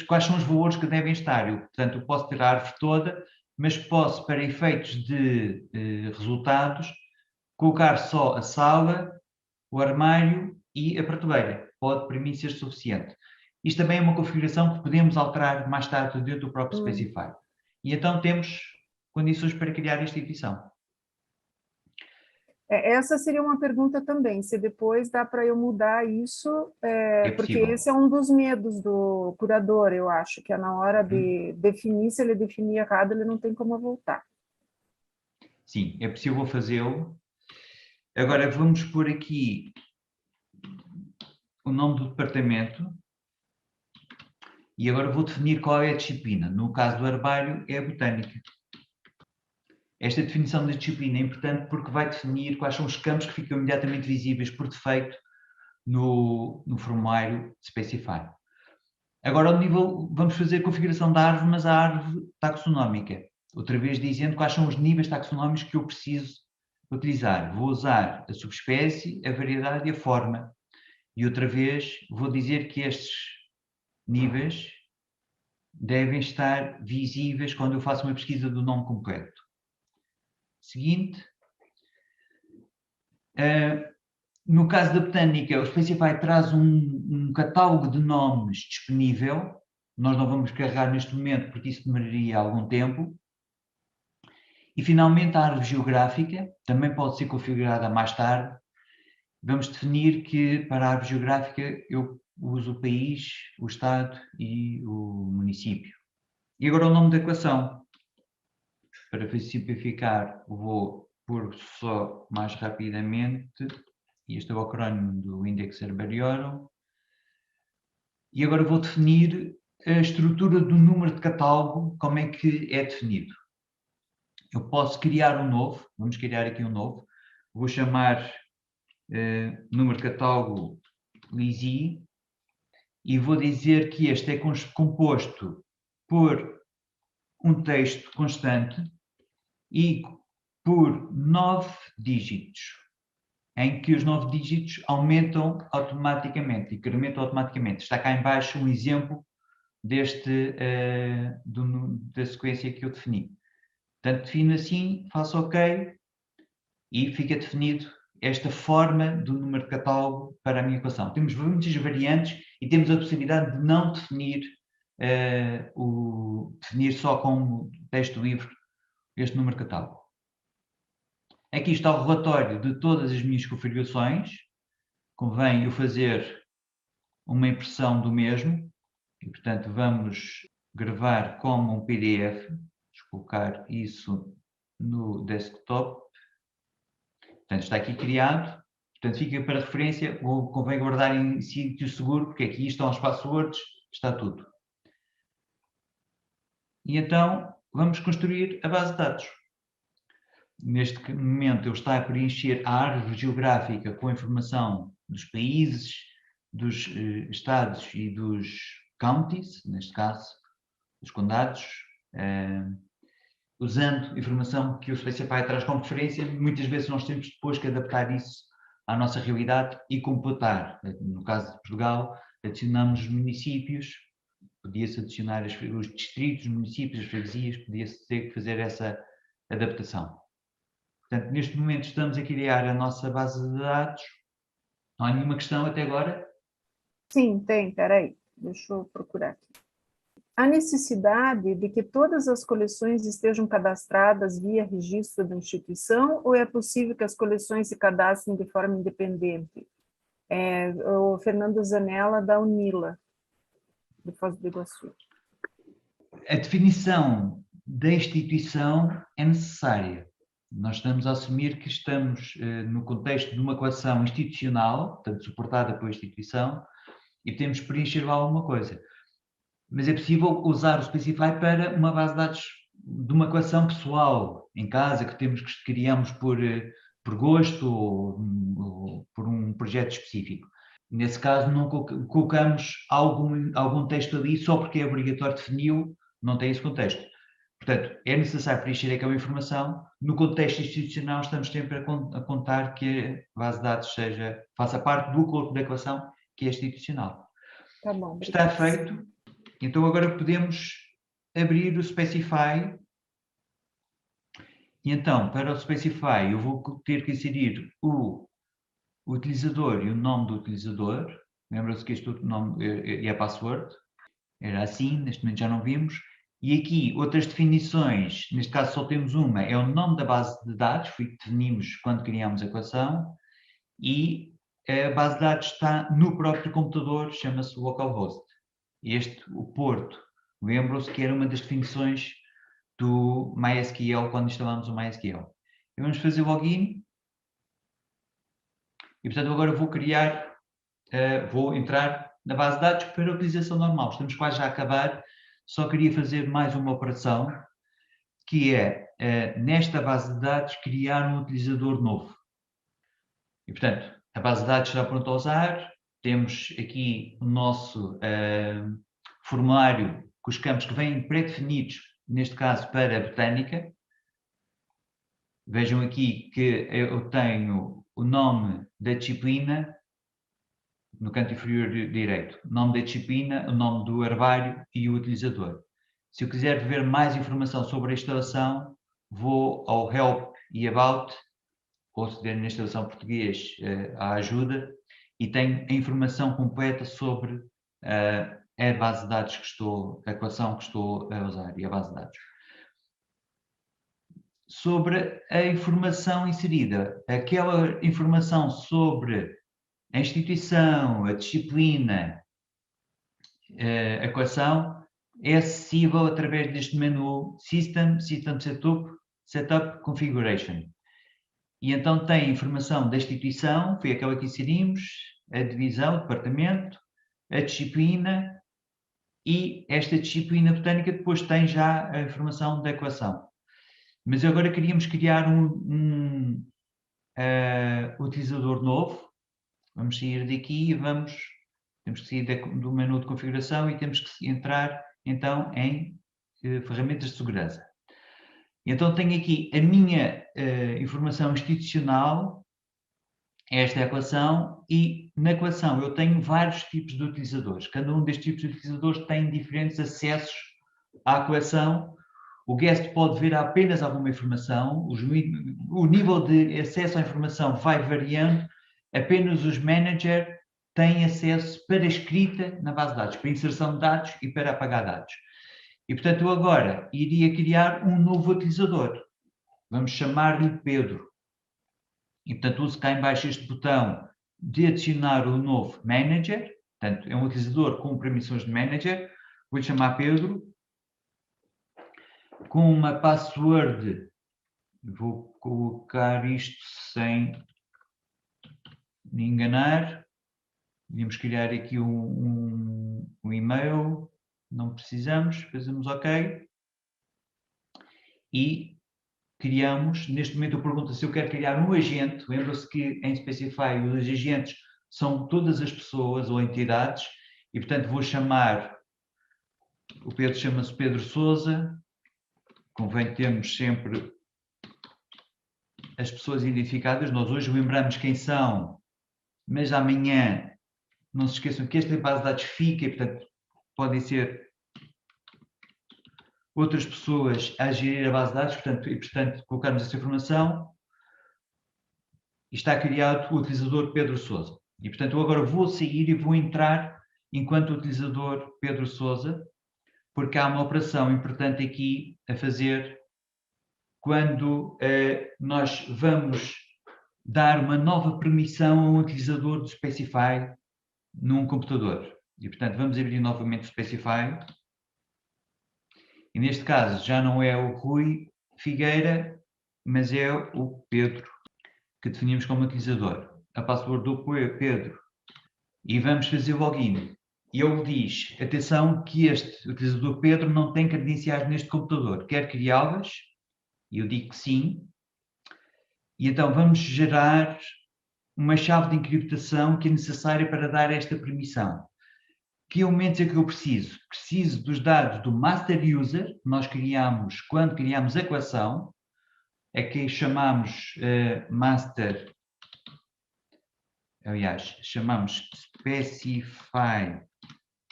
Speaker 2: quais são os valores que devem estar. Portanto, eu posso ter a árvore toda, mas posso, para efeitos de resultados, colocar só a sala, o armário e a prateleira. Pode, para mim, ser suficiente. Isto também é uma configuração que podemos alterar mais tarde dentro do próprio Specify. E então temos condições para criar a instituição.
Speaker 1: Essa seria uma pergunta também, se depois dá para eu mudar isso, porque
Speaker 2: possível.
Speaker 1: esse é um dos medos do curador, eu acho, que é na hora de definir, se ele definir errado, ele não tem como voltar.
Speaker 2: Sim, é possível fazê-lo. Agora vamos pôr aqui o nome do departamento e agora vou definir qual é a disciplina. No caso do herbário, é a botânica. Esta definição da disciplina é importante porque vai definir quais são os campos que ficam imediatamente visíveis por defeito no formulário Specify. Agora, ao nível, vamos fazer a configuração da árvore, mas a árvore taxonómica. Outra vez dizendo quais são os níveis taxonómicos que eu preciso utilizar. Vou usar a subespécie, a variedade e a forma. E outra vez vou dizer que estes níveis devem estar visíveis quando eu faço uma pesquisa do nome completo. Seguinte. No caso da botânica, o Specify traz um catálogo de nomes disponível. Nós não vamos carregar neste momento porque isso demoraria algum tempo. E finalmente a árvore geográfica também pode ser configurada mais tarde. Vamos definir que para a árvore geográfica eu uso o país, o estado e o município. E agora o nome da equação. Para simplificar, vou pôr só mais rapidamente. Este é o acrónimo do Index Herbariorum. E agora vou definir a estrutura do número de catálogo, como é que é definido. Eu posso criar um novo, vamos criar aqui um novo, vou chamar número de catálogo LISI e vou dizer que este é composto por um texto constante e por 9 dígitos, em que os 9 dígitos aumentam automaticamente, incrementam automaticamente. Está cá em baixo um exemplo da sequência que eu defini. Portanto, defino assim, faço OK e fica definido esta forma do número de catálogo para a minha equação. Temos muitas variantes e temos a possibilidade de não definir, definir só com texto livre este número de catálogo. Aqui está o relatório de todas as minhas configurações. Convém eu fazer uma impressão do mesmo e, portanto, vamos gravar como um PDF. Vou colocar isso no desktop. Portanto, está aqui criado. Portanto, fica para referência. Convém guardar em sítio seguro, porque aqui estão as passwords, está tudo. E então, vamos construir a base de dados. Neste momento, ele está a preencher a árvore geográfica com a informação dos países, dos estados e dos counties, neste caso, dos condados, usando informação que o Specify traz como referência. Muitas vezes nós temos depois que adaptar isso à nossa realidade e computar. No caso de Portugal, adicionamos os municípios, podia-se adicionar os distritos, os municípios, as freguesias, podia-se ter que fazer essa adaptação. Portanto, neste momento estamos a criar a nossa base de dados. Não há nenhuma questão até agora?
Speaker 1: Sim, tem, peraí, deixa eu procurar aqui. A necessidade de que todas as coleções estejam cadastradas via registro da instituição ou é possível que as coleções se cadastrem de forma independente? O Fernando Zanella, da Unila, de Foz do Iguaçu.
Speaker 2: A definição da instituição é necessária. Nós estamos a assumir que estamos no contexto de uma equação institucional, portanto, suportada pela instituição, e temos que preencher lá alguma coisa. Mas é possível usar o Specify para uma base de dados de uma equação pessoal, em casa, que criamos por gosto ou por um projeto específico. Nesse caso, não colocamos algum texto ali só porque é obrigatório definiu, não tem esse contexto. Portanto, é necessário preencher aquela informação. No contexto institucional, estamos sempre a contar que a base de dados faça parte do corpo da equação que é institucional.
Speaker 1: Tá bom,
Speaker 2: está feito. Então, agora podemos abrir o Specify. E então, para o Specify, eu vou ter que inserir o utilizador e o nome do utilizador. Lembra-se que isto o nome e a password era assim, neste momento já não vimos. E aqui, outras definições, neste caso só temos uma, é o nome da base de dados, foi o que definimos quando criámos a equação, e a base de dados está no próprio computador, chama-se localhost. O porto, lembram-se que era uma das definições do MySQL quando instalamos o MySQL. E vamos fazer login. E portanto agora vou entrar na base de dados para a utilização normal. Estamos quase já a acabar. Só queria fazer mais uma operação, que é, nesta base de dados, criar um utilizador novo. E, portanto, a base de dados está pronta a usar. Temos aqui o nosso formulário com os campos que vêm pré-definidos, neste caso para a botânica. Vejam aqui que eu tenho o nome da disciplina, no canto inferior direito, o nome da disciplina, o nome do herbário e o utilizador. Se eu quiser ver mais informação sobre a instalação, vou ao Help e About, ou se der na instalação português, à ajuda, e tenho a informação completa sobre a base de dados a equação que estou a usar e a base de dados. Sobre a informação inserida, aquela informação sobre a instituição, a disciplina, a equação, é acessível através deste menu System Setup, Configuration. E então tem a informação da instituição, foi aquela que inserimos, a divisão, o departamento, a disciplina, e esta disciplina botânica depois tem já a informação da equação. Mas agora queríamos criar um utilizador novo. Vamos sair daqui e temos que sair do menu de configuração e temos que entrar então em ferramentas de segurança. Então tenho aqui a minha informação institucional, esta é a equação, e na equação eu tenho vários tipos de utilizadores. Cada um destes tipos de utilizadores tem diferentes acessos à equação. O guest pode ver apenas alguma informação, o nível de acesso à informação vai variando, apenas os managers têm acesso para escrita na base de dados, para inserção de dados e para apagar dados. E, portanto, eu agora iria criar um novo utilizador. Vamos chamar-lhe Pedro. E, portanto, uso cá em baixo este botão de adicionar o novo manager. Portanto, é um utilizador com permissões de manager. Vou-lhe chamar Pedro. Com uma password, vou colocar isto sem me enganar. Podíamos criar aqui um e-mail, não precisamos, fazemos OK. E criamos, neste momento eu pergunto se eu quero criar um agente. Lembra-se que em Specify os agentes são todas as pessoas ou entidades, e portanto vou chamar, o Pedro chama-se Pedro Sousa. Convém termos sempre as pessoas identificadas. Nós hoje lembramos quem são, mas amanhã não se esqueçam que esta base de dados fica e, portanto, podem ser outras pessoas a gerir a base de dados, portanto, colocarmos essa informação e está criado o utilizador Pedro Sousa. E, portanto, eu agora vou sair e vou entrar enquanto utilizador Pedro Sousa, porque há uma operação importante aqui a fazer quando nós vamos dar uma nova permissão a um utilizador do Specify num computador. E, portanto, vamos abrir novamente o Specify. E, neste caso, já não é o Rui Figueira, mas é o Pedro, que definimos como utilizador. A password do Pedro. E vamos fazer o login. E ele diz, atenção, que este utilizador Pedro não tem credenciais neste computador. Quer criá-las? E eu digo que sim. E então vamos gerar uma chave de encriptação que é necessária para dar esta permissão. Que elementos é que eu preciso? Preciso dos dados do master user, que nós criamos quando criamos a equação, é que chamamos master, aliás, chamamos specify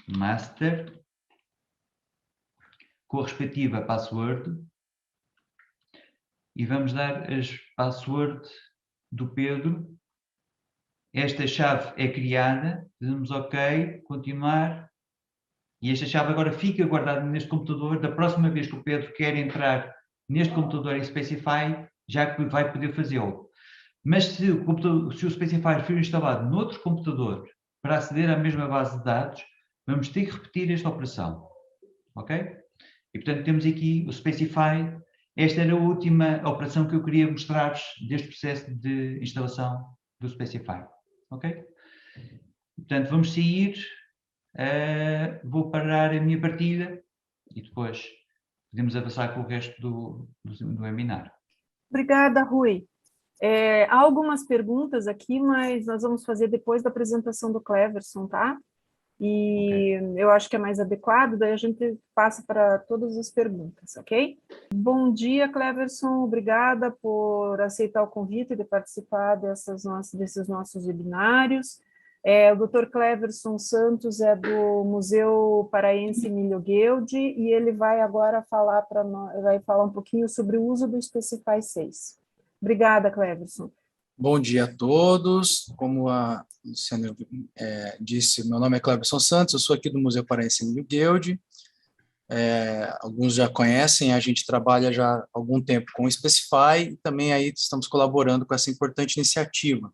Speaker 2: master, com a respectiva password, e vamos dar as password do Pedro, esta chave é criada, dizemos OK, continuar, e esta chave agora fica guardada neste computador. Da próxima vez que o Pedro quer entrar neste computador em Specify, já vai poder fazê-lo. Mas se o Specify for instalado noutro computador para aceder à mesma base de dados, vamos ter que repetir esta operação. Ok? E, portanto, temos aqui o Specify. Esta era a última operação que eu queria mostrar-vos deste processo de instalação do Specify. Ok? Portanto, vamos sair. Vou parar a minha partilha e depois podemos avançar com o resto do webinar.
Speaker 1: Obrigada, Rui. Há algumas perguntas aqui, mas nós vamos fazer depois da apresentação do Cleverson, tá? E eu acho que é mais adequado, daí a gente passa para todas as perguntas, ok? Bom dia, Cleverson, obrigada por aceitar o convite de participar desses nossos webinários. O Dr. Cleverson Santos é do Museu Paraense Emílio Gueldi e ele vai agora falar vai falar um pouquinho sobre o uso do Specify 6. Obrigada, Cleverson.
Speaker 3: Bom dia a todos. Como a Luciana disse, meu nome é Cleverson Santos, eu sou aqui do Museu Paraense Emílio Gueldi. Alguns já conhecem, a gente trabalha já há algum tempo com o Specify e também aí estamos colaborando com essa importante iniciativa,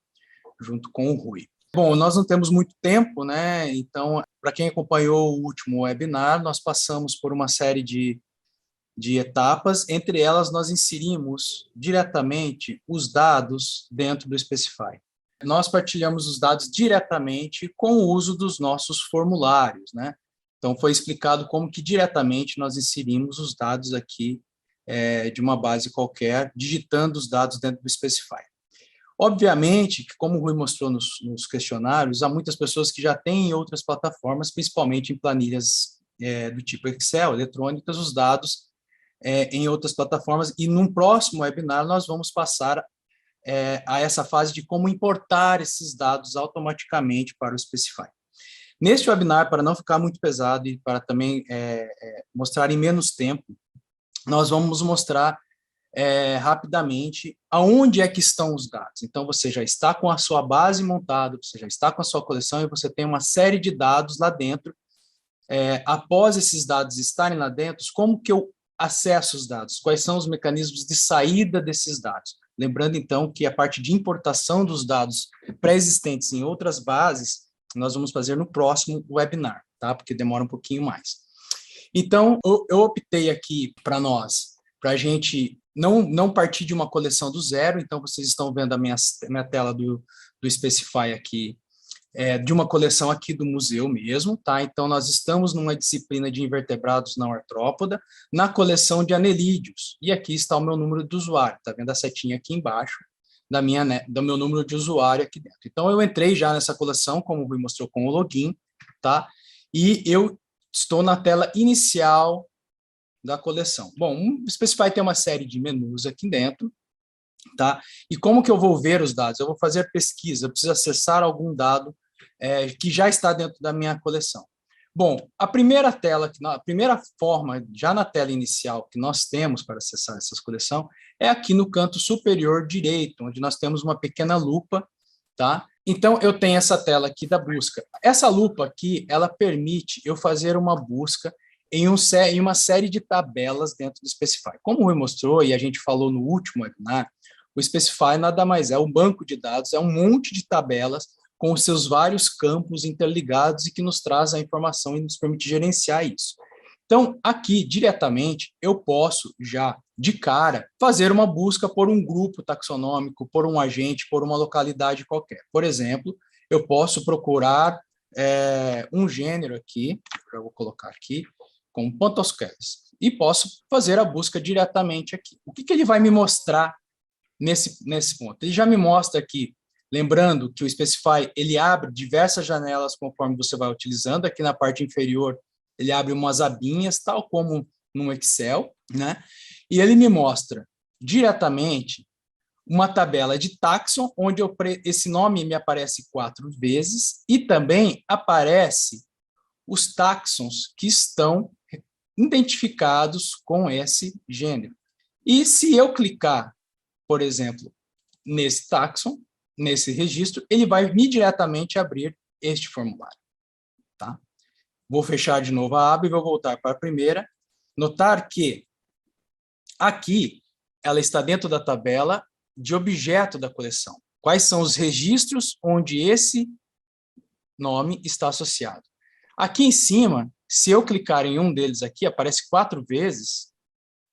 Speaker 3: junto com o Rui. Bom, nós não temos muito tempo, né? Então, para quem acompanhou o último webinar, nós passamos por uma série de etapas, entre elas nós inserimos diretamente os dados dentro do Specify. Nós partilhamos os dados diretamente com o uso dos nossos formulários, né? Então, foi explicado como que diretamente nós inserimos os dados aqui de uma base qualquer, digitando os dados dentro do Specify. Obviamente, que como o Rui mostrou nos questionários, há muitas pessoas que já têm em outras plataformas, principalmente em planilhas do tipo Excel, eletrônicas, os dados em outras plataformas, e num próximo webinar nós vamos passar a essa fase de como importar esses dados automaticamente para o Specify. Neste webinar, para não ficar muito pesado e para também mostrar em menos tempo, nós vamos mostrar rapidamente aonde é que estão os dados. Então, você já está com a sua base montada, você já está com a sua coleção e você tem uma série de dados lá dentro. Após esses dados estarem lá dentro, como que eu acesso os dados? Quais são os mecanismos de saída desses dados? Lembrando, então, que a parte de importação dos dados pré-existentes em outras bases, nós vamos fazer no próximo webinar, tá? Porque demora um pouquinho mais. Então, eu optei aqui para nós, para a gente não partir de uma coleção do zero. Então, vocês estão vendo a minha tela do Specify aqui, de uma coleção aqui do museu mesmo, tá? Então, nós estamos numa disciplina de invertebrados não artrópoda, na coleção de anelídeos, e aqui está o meu número de usuário, tá vendo a setinha aqui embaixo do meu número de usuário aqui dentro. Então, eu entrei já nessa coleção, como o Rui mostrou, com o login, tá? E eu estou na tela inicial da coleção. Bom, o Specify tem uma série de menus aqui dentro, tá? E como que eu vou ver os dados? Eu vou fazer pesquisa, eu preciso acessar algum dado que já está dentro da minha coleção. Bom, a primeira forma, já na tela inicial que nós temos para acessar essa coleção, é aqui no canto superior direito, onde nós temos uma pequena lupa, tá? Então, eu tenho essa tela aqui da busca. Essa lupa aqui, ela permite eu fazer uma busca em uma série de tabelas dentro do Specify. Como o Rui mostrou, e a gente falou no último webinar, o Specify nada mais é um banco de dados, é um monte de tabelas com os seus vários campos interligados e que nos traz a informação e nos permite gerenciar isso. Então, aqui, diretamente, eu posso já, de cara, fazer uma busca por um grupo taxonômico, por um agente, por uma localidade qualquer. Por exemplo, eu posso procurar um gênero aqui, eu vou colocar aqui, como Pontosqueles, e posso fazer a busca diretamente aqui. O que ele vai me mostrar nesse ponto? Ele já me mostra aqui, lembrando que o Specify ele abre diversas janelas conforme você vai utilizando. Aqui na parte inferior, ele abre umas abinhas, tal como no Excel, né? E ele me mostra diretamente uma tabela de taxon, onde esse nome me aparece 4 vezes, e também aparece os taxons que estão identificados com esse gênero. E se eu clicar, por exemplo, nesse taxon, nesse registro, ele vai me diretamente abrir este formulário. Tá? Vou fechar de novo a aba e vou voltar para a primeira. Notar que aqui ela está dentro da tabela de objeto da coleção. Quais são os registros onde esse nome está associado? Aqui em cima, se eu clicar em um deles aqui, aparece 4 vezes,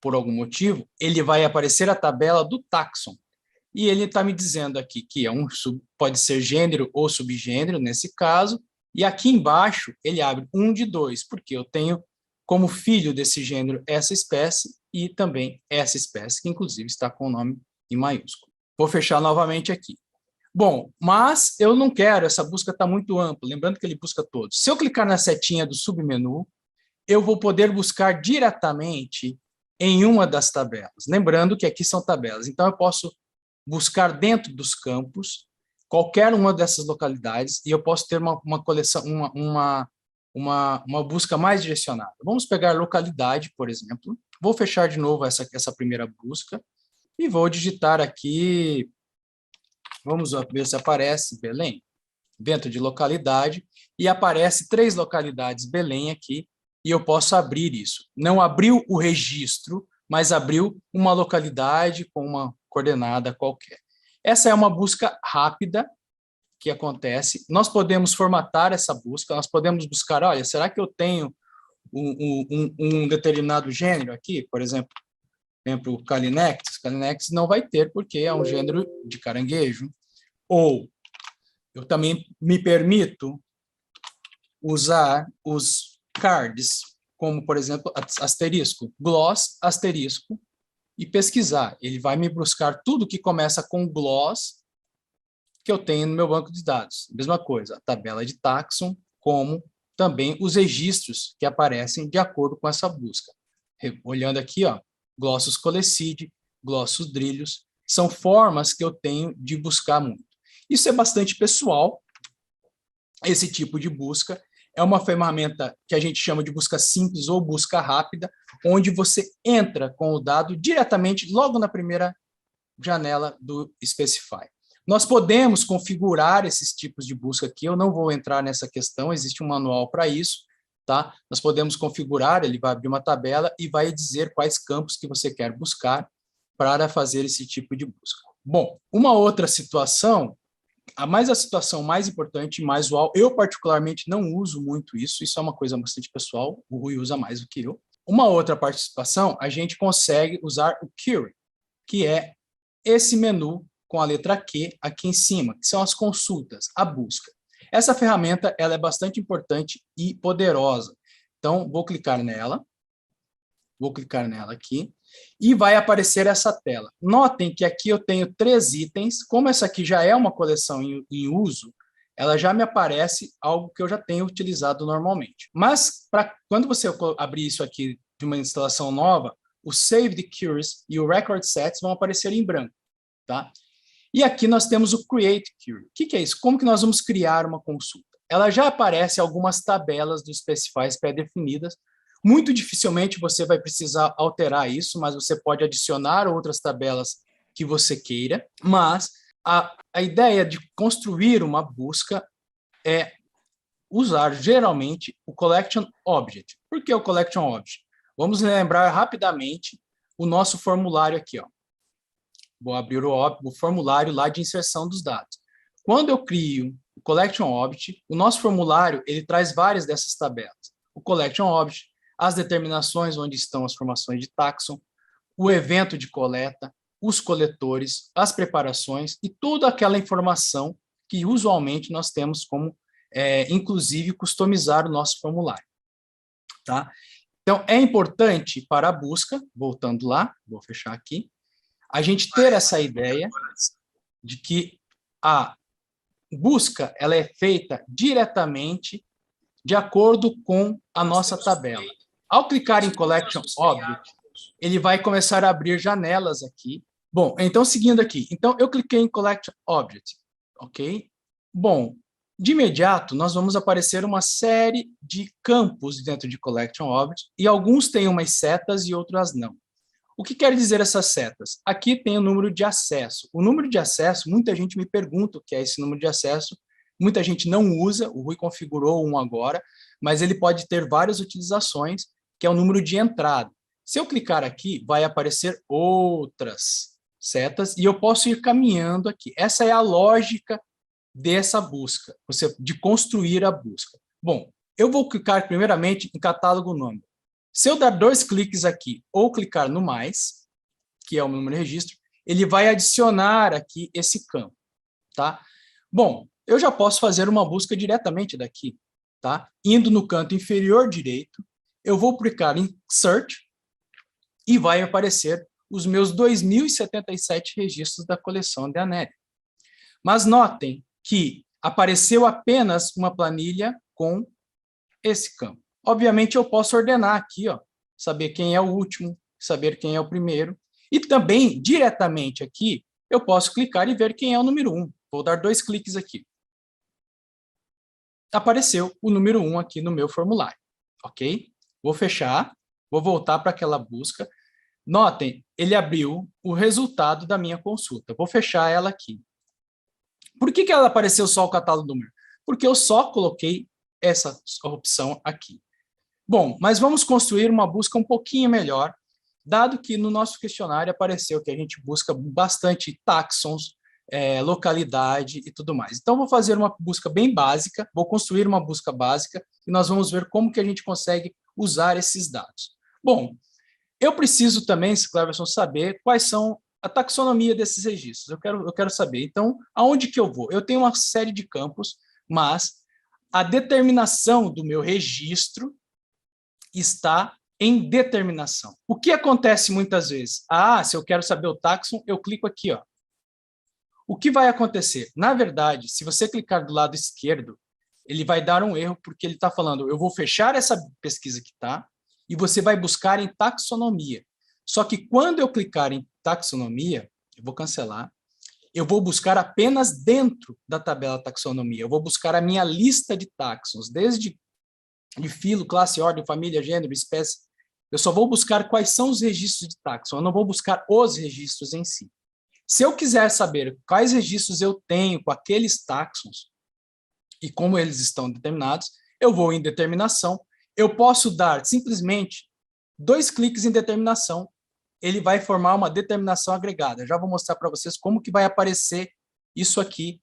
Speaker 3: por algum motivo, ele vai aparecer a tabela do taxon. E ele está me dizendo aqui que pode ser gênero ou subgênero, nesse caso, e aqui embaixo ele abre 1 de 2, porque eu tenho como filho desse gênero essa espécie e também essa espécie, que inclusive está com o nome em maiúsculo. Vou fechar novamente aqui. Bom, mas eu não quero, essa busca está muito ampla, lembrando que ele busca todos. Se eu clicar na setinha do submenu, eu vou poder buscar diretamente em uma das tabelas. Lembrando que aqui são tabelas, então eu posso buscar dentro dos campos qualquer uma dessas localidades e eu posso ter uma coleção, uma busca mais direcionada. Vamos pegar localidade, por exemplo. Vou fechar de novo essa primeira busca e vou digitar aqui, vamos ver se aparece Belém, dentro de localidade, e aparece 3 localidades Belém aqui, e eu posso abrir isso. Não abriu o registro, mas abriu uma localidade com uma coordenada qualquer. Essa é uma busca rápida que acontece. Nós podemos formatar essa busca, nós podemos buscar, olha, será que eu tenho um determinado gênero aqui? Por exemplo, o Calinectes. Calinectes não vai ter, porque é um gênero de caranguejo. Ou eu também me permito usar os cards, como, por exemplo, asterisco, gloss, asterisco, e pesquisar. Ele vai me buscar tudo que começa com gloss que eu tenho no meu banco de dados. Mesma coisa, a tabela de taxon, como também os registros que aparecem de acordo com essa busca. Olhando aqui, ó, glossus colecide, glossus drilhos, são formas que eu tenho de buscar muito. Isso é bastante pessoal, esse tipo de busca. É uma ferramenta que a gente chama de busca simples ou busca rápida, onde você entra com o dado diretamente logo na primeira janela do Specify. Nós podemos configurar esses tipos de busca aqui, eu não vou entrar nessa questão, existe um manual para isso, tá? Nós podemos configurar, ele vai abrir uma tabela e vai dizer quais campos que você quer buscar para fazer esse tipo de busca. Bom, uma outra situação, a situação mais importante, mais usual, eu particularmente não uso muito isso é uma coisa bastante pessoal, o Rui usa mais do que eu. Uma outra participação, a gente consegue usar o Query, que é esse menu com a letra Q aqui em cima, que são as consultas, a busca. Essa ferramenta ela é bastante importante e poderosa. Então, vou clicar nela aqui, e vai aparecer essa tela. Notem que aqui eu tenho 3 itens, como essa aqui já é uma coleção em uso, ela já me aparece algo que eu já tenho utilizado normalmente. Mas, quando você abrir isso aqui de uma instalação nova, o Saved Queries e o Record Sets vão aparecer em branco. Tá? E aqui nós temos o Create Query. O que é isso? Como que nós vamos criar uma consulta? Ela já aparece algumas tabelas do Specify pré-definidas. Muito dificilmente você vai precisar alterar isso, mas você pode adicionar outras tabelas que você queira. Mas a ideia de construir uma busca é usar, geralmente, o Collection Object. Por que o Collection Object? Vamos lembrar rapidamente o nosso formulário aqui, ó. Vou abrir o formulário lá de inserção dos dados. Quando eu crio o Collection Object, o nosso formulário ele traz várias dessas tabelas. O Collection Object, as determinações onde estão as formações de taxon, o evento de coleta, os coletores, as preparações e toda aquela informação que usualmente nós temos como, inclusive, customizar o nosso formulário. Tá? Então, é importante para a busca, voltando lá, vou fechar aqui, a gente ter essa ideia de que a busca ela é feita diretamente de acordo com a nossa tabela. Ao clicar em Collection Object, ele vai começar a abrir janelas aqui. Bom, então, seguindo aqui. Então, eu cliquei em Collection Object, ok? Bom, de imediato, nós vamos aparecer uma série de campos dentro de Collection Object, e alguns têm umas setas e outras não. O que quer dizer essas setas? Aqui tem o número de acesso. O número de acesso, muita gente me pergunta o que é esse número de acesso, muita gente não usa, o Rui configurou um agora, mas ele pode ter várias utilizações, que é o número de entrada. Se eu clicar aqui, vai aparecer outras setas e eu posso ir caminhando aqui. Essa é a lógica dessa busca, de construir a busca. Bom, eu vou clicar primeiramente em catálogo número. Se eu dar 2 cliques aqui ou clicar no mais, que é o número de registro, ele vai adicionar aqui esse campo, tá? Bom, eu já posso fazer uma busca diretamente daqui, tá? Indo no canto inferior direito, eu vou clicar em Search e vai aparecer os meus 2.077 registros da coleção de Anélia. Mas notem que apareceu apenas uma planilha com esse campo. Obviamente, eu posso ordenar aqui, ó, saber quem é o último, saber quem é o primeiro. E também, diretamente aqui, eu posso clicar e ver quem é o número 1. Vou dar 2 cliques aqui. Apareceu o número 1 aqui no meu formulário, ok? Vou fechar, vou voltar para aquela busca. Notem, ele abriu o resultado da minha consulta. Vou fechar ela aqui. Por que ela apareceu só o catálogo número? Porque eu só coloquei essa opção aqui. Bom, mas vamos construir uma busca um pouquinho melhor, dado que no nosso questionário apareceu que a gente busca bastante taxons, localidade e tudo mais. Então, vou fazer uma busca bem básica, vou construir uma busca básica e nós vamos ver como que a gente consegue usar esses dados. Bom, eu preciso também, Cleverson, saber quais são a taxonomia desses registros. Eu quero saber. Então, aonde que eu vou? Eu tenho uma série de campos, mas a determinação do meu registro está em determinação. O que acontece muitas vezes? Se eu quero saber o taxon, eu clico aqui, ó. O que vai acontecer? Na verdade, se você clicar do lado esquerdo, ele vai dar um erro, porque ele está falando, eu vou fechar essa pesquisa que está, e você vai buscar em taxonomia. Só que quando eu clicar em taxonomia, eu vou cancelar, eu vou buscar apenas dentro da tabela taxonomia, eu vou buscar a minha lista de taxons, desde de filo, classe, ordem, família, gênero, espécie. Eu só vou buscar quais são os registros de taxon, eu não vou buscar os registros em si. Se eu quiser saber quais registros eu tenho com aqueles taxons e como eles estão determinados, eu vou em determinação, eu posso dar simplesmente 2 cliques em determinação, ele vai formar uma determinação agregada. Eu já vou mostrar para vocês como que vai aparecer isso aqui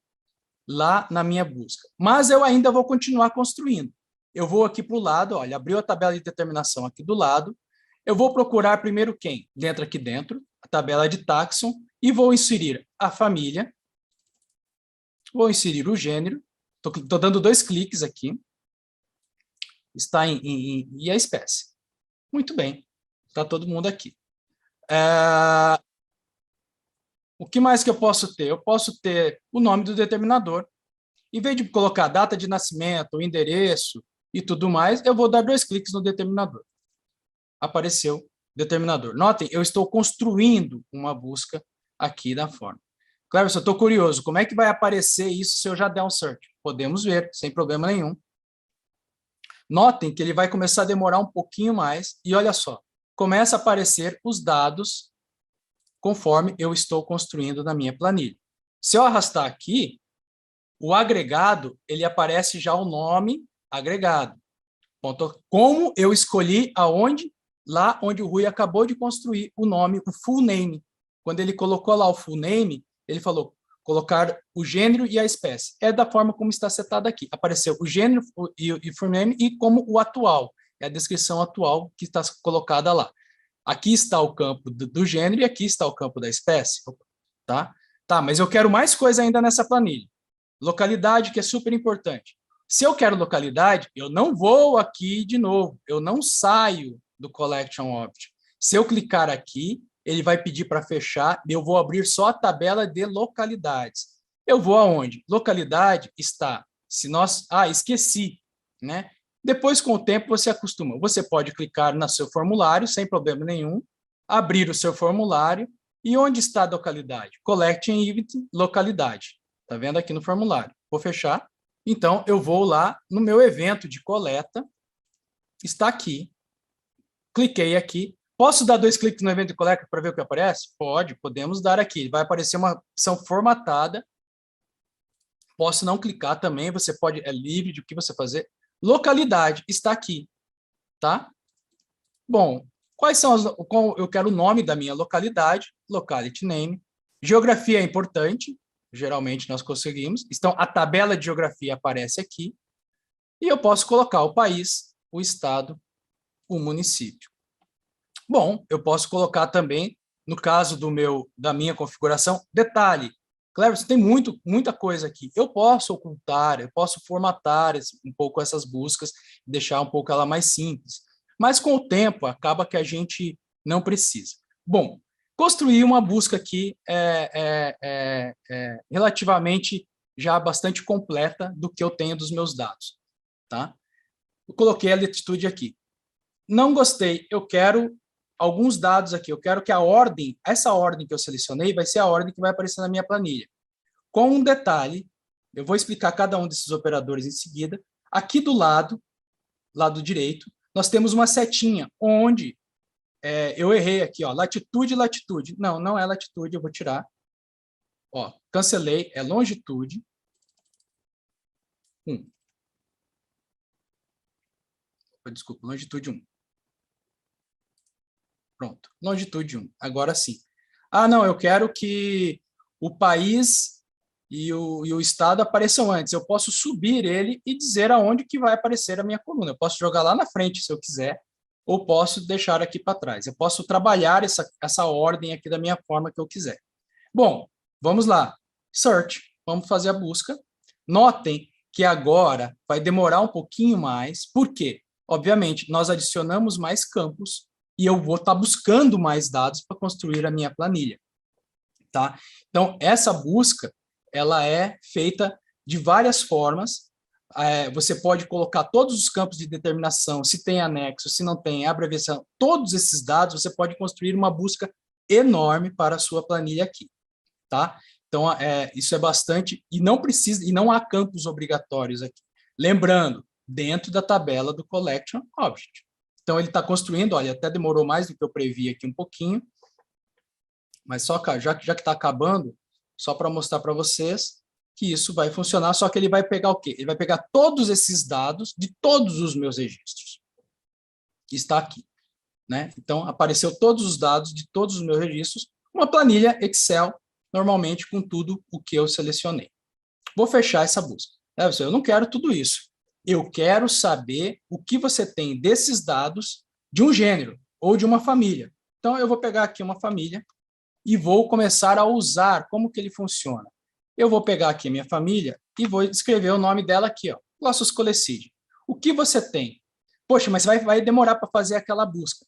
Speaker 3: lá na minha busca. Mas eu ainda vou continuar construindo. Eu vou aqui para o lado, olha, abriu a tabela de determinação aqui do lado, eu vou procurar primeiro quem? Aqui dentro, a tabela de taxon, e vou inserir a família, vou inserir o gênero, estou dando 2 cliques aqui, está e a espécie. Muito bem, está todo mundo aqui. O que mais que eu posso ter? Eu posso ter o nome do determinador. Em vez de colocar a data de nascimento, o endereço e tudo mais, eu vou dar 2 cliques no determinador. Apareceu o determinador. Notem, eu estou construindo uma busca aqui da forma. Claro, eu estou curioso, como é que vai aparecer isso se eu já der um search? Podemos ver, sem problema nenhum. Notem que ele vai começar a demorar um pouquinho mais, e olha só, começa a aparecer os dados conforme eu estou construindo na minha planilha. Se eu arrastar aqui, o agregado, ele aparece já o nome agregado. Como eu escolhi aonde? Lá onde o Rui acabou de construir o nome, o full name. Quando ele colocou lá o full name, ele falou colocar o gênero e a espécie. É da forma como está setado aqui. Apareceu o gênero e o full name e como o atual. É a descrição atual que está colocada lá. Aqui está o campo do gênero e aqui está o campo da espécie. Tá, mas eu quero mais coisa ainda nessa planilha. Localidade, que é super importante. Se eu quero localidade, eu não vou aqui de novo. Eu não saio do Collection Object. Se eu clicar aqui, ele vai pedir para fechar e eu vou abrir só a tabela de localidades. Eu vou aonde? Localidade está, se nós... esqueci, né? Depois, com o tempo, você acostuma. Você pode clicar no seu formulário, sem problema nenhum, abrir o seu formulário, e onde está a localidade? Collecting Event, localidade. Está vendo aqui no formulário. Vou fechar. Então, eu vou lá no meu evento de coleta, está aqui, cliquei aqui, Posso dar 2 cliques no evento de coleta para ver o que aparece? Pode, podemos dar aqui. Vai aparecer uma opção formatada. Posso não clicar também, você pode, é livre de o que você fazer. Localidade está aqui, tá? Bom, quais são eu quero o nome da minha localidade, locality name. Geografia é importante, geralmente nós conseguimos. Então, a tabela de geografia aparece aqui. E eu posso colocar o país, o estado, o município. Bom, eu posso colocar também, no caso da minha configuração, detalhe. Cleverson, tem muita coisa aqui. Eu posso ocultar, eu posso formatar um pouco essas buscas, deixar um pouco ela mais simples. Mas, com o tempo, acaba que a gente não precisa. Bom, construir uma busca aqui relativamente já bastante completa do que eu tenho dos meus dados. Tá? Eu coloquei a latitude aqui. Não gostei, eu quero alguns dados aqui. Eu quero que essa ordem que eu selecionei vai ser a ordem que vai aparecer na minha planilha. Com um detalhe, eu vou explicar cada um desses operadores em seguida. Aqui do lado direito, nós temos uma setinha, onde eu errei aqui, ó, latitude e latitude. Não, não é latitude, eu vou tirar. Ó, cancelei, é longitude. 1. Desculpa, longitude 1. Pronto, longitude 1. Agora sim. Ah, não, eu quero que o país e o estado apareçam antes. Eu posso subir ele e dizer aonde que vai aparecer a minha coluna. Eu posso jogar lá na frente, se eu quiser, ou posso deixar aqui para trás. Eu posso trabalhar essa ordem aqui da minha forma que eu quiser. Bom, vamos lá. Search. Vamos fazer a busca. Notem que agora vai demorar um pouquinho mais. Por quê? Obviamente, nós adicionamos mais campos e eu vou estar buscando mais dados para construir a minha planilha. Tá? Então, essa busca ela é feita de várias formas. Você pode colocar todos os campos de determinação, se tem anexo, se não tem, abreviação, todos esses dados, você pode construir uma busca enorme para a sua planilha aqui. Tá? Então, isso é bastante, e não há campos obrigatórios aqui. Lembrando, dentro da tabela do Collection Object. Então, ele está construindo, olha, até demorou mais do que eu previ aqui um pouquinho, mas só já que está acabando, só para mostrar para vocês que isso vai funcionar, só que ele vai pegar o quê? Ele vai pegar todos esses dados de todos os meus registros. Está aqui. Né? Então, apareceu todos os dados de todos os meus registros, uma planilha Excel, normalmente com tudo o que eu selecionei. Vou fechar essa busca. Eu não quero tudo isso. Eu quero saber o que você tem desses dados de um gênero ou de uma família. Então, eu vou pegar aqui uma família e vou começar a usar como que ele funciona. Eu vou pegar aqui a minha família e vou escrever o nome dela aqui, ó, Glossus colecídeo. O que você tem? Poxa, mas vai demorar para fazer aquela busca.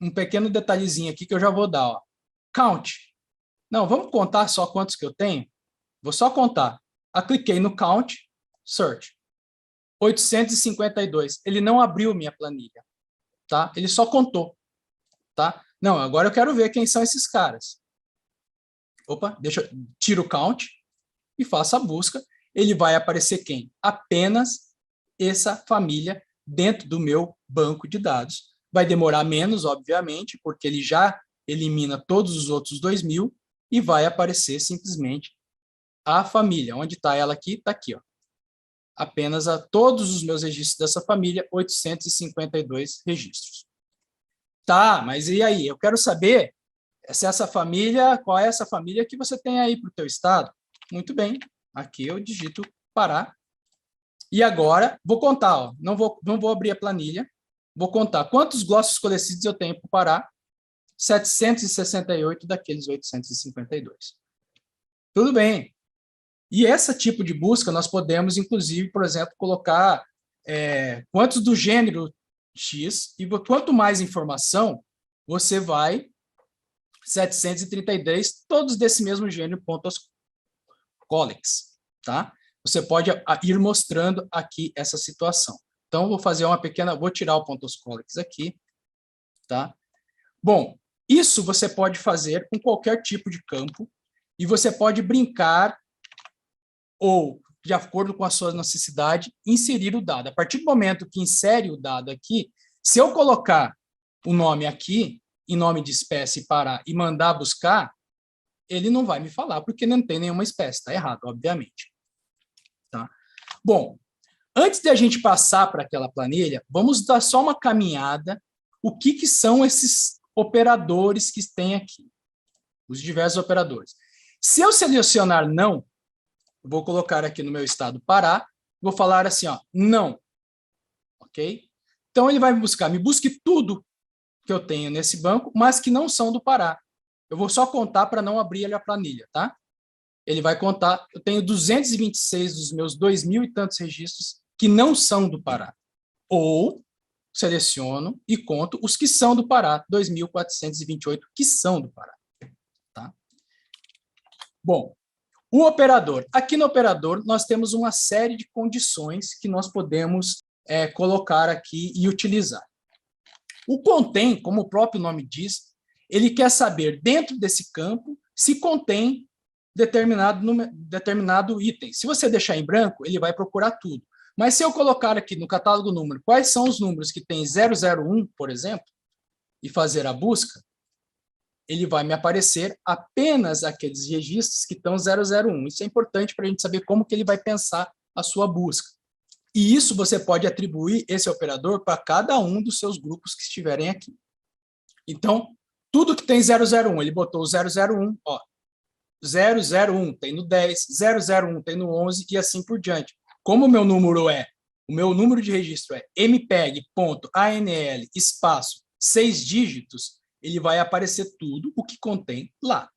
Speaker 3: Um pequeno detalhezinho aqui que eu já vou dar, ó. Count. Não, vamos contar só quantos que eu tenho? Vou só contar. Cliquei no Count, Search. 852. Ele não abriu minha planilha, tá? Ele só contou, tá? Não, agora eu quero ver quem são esses caras. Opa, tiro o Count e faço a busca. Ele vai aparecer quem? Apenas essa família dentro do meu banco de dados. Vai demorar menos, obviamente, porque ele já elimina todos os outros 2.000 e vai aparecer simplesmente a família. Onde está ela aqui? Está aqui, ó. Apenas todos os meus registros dessa família, 852 registros. Tá, mas e aí? Eu quero saber se essa família, qual é essa família que você tem aí para o teu estado. Muito bem, aqui eu digito Pará. E agora, vou contar, ó, não vou abrir a planilha, vou contar quantos Glossus colecídeos eu tenho para o Pará, 768 daqueles 852. Tudo bem. E esse tipo de busca nós podemos, inclusive, por exemplo, colocar quantos do gênero X, e quanto mais informação, você vai 732, todos desse mesmo gênero, pontos colex, tá? Você pode ir mostrando aqui essa situação. Então, vou fazer vou tirar o pontos colex aqui, tá? Bom, isso você pode fazer com qualquer tipo de campo, e você pode brincar ou, de acordo com a sua necessidade, inserir o dado. A partir do momento que insere o dado aqui, se eu colocar o nome aqui, em nome de espécie parar e mandar buscar, ele não vai me falar, porque não tem nenhuma espécie, está errado, obviamente. Tá? Bom, antes de a gente passar para aquela planilha, vamos dar só uma caminhada, o que são esses operadores que tem aqui, os diversos operadores. Se eu selecionar não, vou colocar aqui no meu estado Pará, vou falar assim, ó, não, ok? Então ele vai me buscar, me busque tudo que eu tenho nesse banco, mas que não são do Pará. Eu vou só contar para não abrir a planilha, tá? Ele vai contar, eu tenho 226 dos meus 2.000 e tantos registros que não são do Pará. Ou seleciono e conto os que são do Pará, 2.428 que são do Pará. Tá? Bom, o operador. Aqui no operador, nós temos uma série de condições que nós podemos colocar aqui e utilizar. O contém, como o próprio nome diz, ele quer saber, dentro desse campo, se contém determinado item. Se você deixar em branco, ele vai procurar tudo. Mas se eu colocar aqui no catálogo número quais são os números que tem 001, por exemplo, e fazer a busca, ele vai me aparecer apenas aqueles registros que estão 001. Isso é importante para a gente saber como que ele vai pensar a sua busca. E isso você pode atribuir esse operador para cada um dos seus grupos que estiverem aqui. Então, tudo que tem 001, ele botou o 001, ó, 001 tem no 10, 001 tem no 11 e assim por diante. Como o meu número de registro é mpeg.anl espaço 6 dígitos, ele vai aparecer tudo o que contém lá.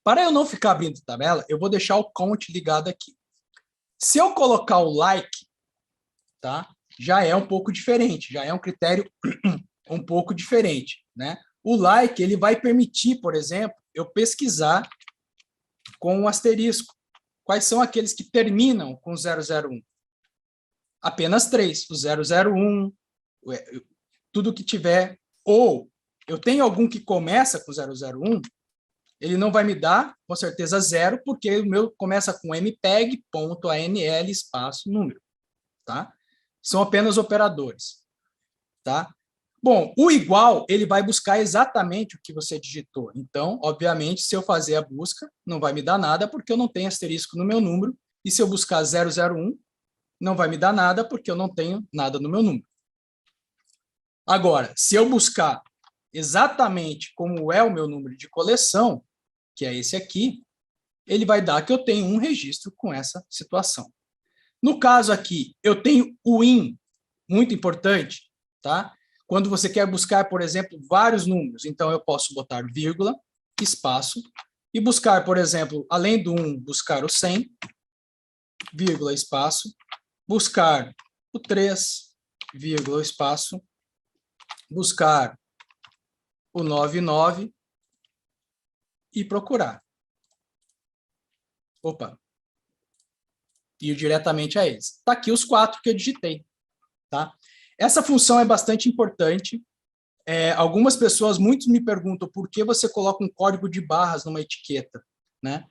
Speaker 3: Para eu não ficar abrindo tabela, eu vou deixar o count ligado aqui. Se eu colocar o like, tá, já é um pouco diferente, já é um critério um pouco diferente, né? O like, ele vai permitir, por exemplo, eu pesquisar com um asterisco. Quais são aqueles que terminam com 001? Apenas 3, o 001, tudo que tiver, ou eu tenho algum que começa com 001, ele não vai me dar, com certeza, 0, porque o meu começa com mpeg.anl espaço número, tá? São apenas operadores, tá? Bom, o igual, ele vai buscar exatamente o que você digitou. Então, obviamente, se eu fazer a busca, não vai me dar nada, porque eu não tenho asterisco no meu número, e se eu buscar 001, não vai me dar nada, porque eu não tenho nada no meu número. Agora, se eu buscar exatamente como é o meu número de coleção, que é esse aqui, ele vai dar que eu tenho um registro com essa situação. No caso aqui, eu tenho o IN, muito importante, tá? Quando você quer buscar, por exemplo, vários números, então eu posso botar vírgula, espaço, e buscar, por exemplo, além do 1, buscar o 100, vírgula, espaço, buscar o 3, vírgula, espaço, buscar o 99 e procurar. Opa. Ir diretamente a eles. Está aqui os 4 que eu digitei. Tá? Essa função é bastante importante. Algumas pessoas, muitos me perguntam por que você coloca um código de barras numa etiqueta. Né?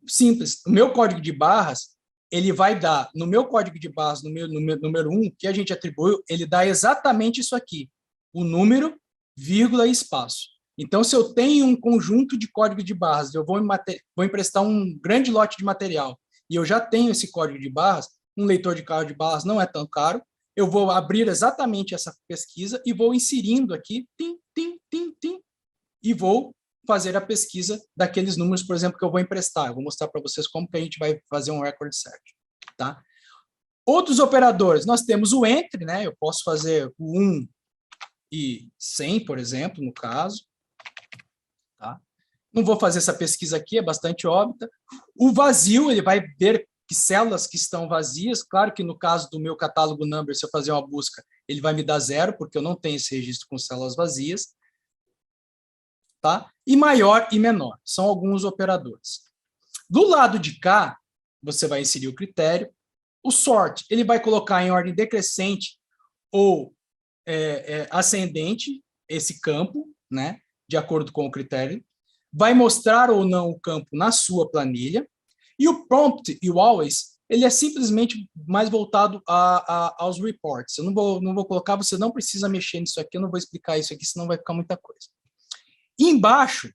Speaker 3: Simples. O meu código de barras, ele vai dar, no meu código de barras, no meu número 1, que a gente atribuiu, ele dá exatamente isso aqui. O número, vírgula e espaço. Então, se eu tenho um conjunto de código de barras, eu vou emprestar um grande lote de material, e eu já tenho esse código de barras, um leitor de código de barras não é tão caro, eu vou abrir exatamente essa pesquisa e vou inserindo aqui, e vou fazer a pesquisa daqueles números, por exemplo, que eu vou emprestar. Eu vou mostrar para vocês como que a gente vai fazer um record search. Tá? Outros operadores, nós temos o entre, né? Eu posso fazer o 1 e 100, por exemplo, no caso. Tá? Não vou fazer essa pesquisa aqui, é bastante óbvia. O vazio, ele vai ver que células que estão vazias. Claro que no caso do meu catálogo number, se eu fazer uma busca, ele vai me dar 0, porque eu não tenho esse registro com células vazias. Tá? E maior e menor, são alguns operadores. Do lado de cá, você vai inserir o critério. O sort, ele vai colocar em ordem decrescente ou ascendente esse campo, né? De acordo com o critério. Vai mostrar ou não o campo na sua planilha. E o prompt e o always ele é simplesmente mais voltado aos reports. Eu não vou colocar, você não precisa mexer nisso aqui, eu não vou explicar isso aqui, senão vai ficar muita coisa. E embaixo,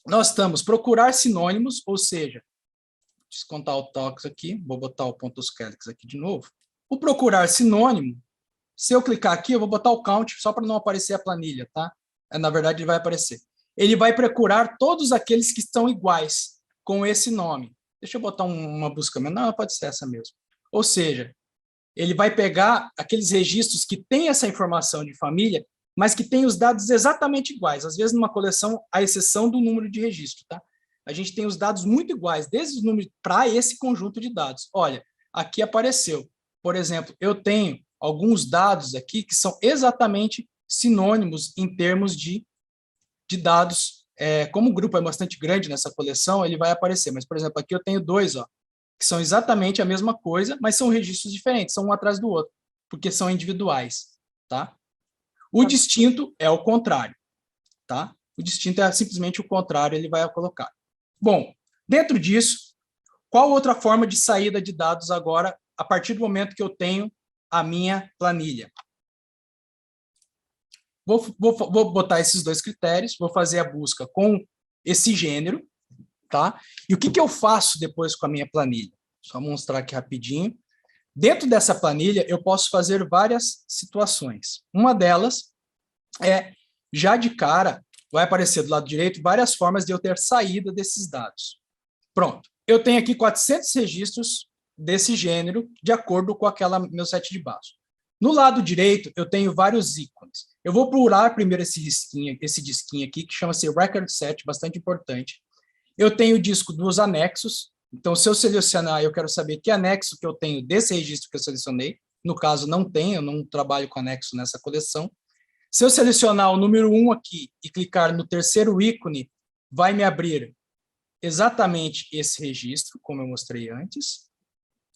Speaker 3: nós estamos procurar sinônimos, ou seja, descontar o tox aqui, vou botar o pontos calyx aqui de novo. O procurar sinônimo, se eu clicar aqui, eu vou botar o count, só para não aparecer a planilha, tá? Na verdade, ele vai aparecer. Ele vai procurar todos aqueles que estão iguais com esse nome. Deixa eu botar uma busca menor, pode ser essa mesmo. Ou seja, ele vai pegar aqueles registros que têm essa informação de família, mas que têm os dados exatamente iguais. Às vezes, numa coleção, à exceção do número de registro, tá? A gente tem os dados muito iguais, desde os números para esse conjunto de dados. Olha, aqui apareceu. Por exemplo, eu tenho alguns dados aqui que são exatamente sinônimos em termos de dados. Como o grupo é bastante grande nessa coleção, ele vai aparecer. Mas, por exemplo, aqui eu tenho dois, ó, que são exatamente a mesma coisa, mas são registros diferentes, são um atrás do outro, porque são individuais, tá? O distinto é o contrário, tá? O distinto é simplesmente o contrário, ele vai colocar. Bom, dentro disso, qual outra forma de saída de dados agora, a partir do momento que eu tenho a minha planilha? Vou botar esses dois critérios, vou fazer a busca com esse gênero, tá? E o que eu faço depois com a minha planilha? Só mostrar aqui rapidinho. Dentro dessa planilha, eu posso fazer várias situações. Uma delas é, já de cara, vai aparecer do lado direito várias formas de eu ter saída desses dados. Pronto. Eu tenho aqui 400 registros desse gênero, de acordo com meu set de base. No lado direito, eu tenho vários ícones. Eu vou pular primeiro esse disquinho aqui, que chama-se Record Set, bastante importante. Eu tenho o disco dos anexos. Então, se eu selecionar, eu quero saber que anexo que eu tenho desse registro que eu selecionei. No caso, não tenho, eu não trabalho com anexo nessa coleção. Se eu selecionar o número 1 aqui e clicar no terceiro ícone, vai me abrir exatamente esse registro, como eu mostrei antes.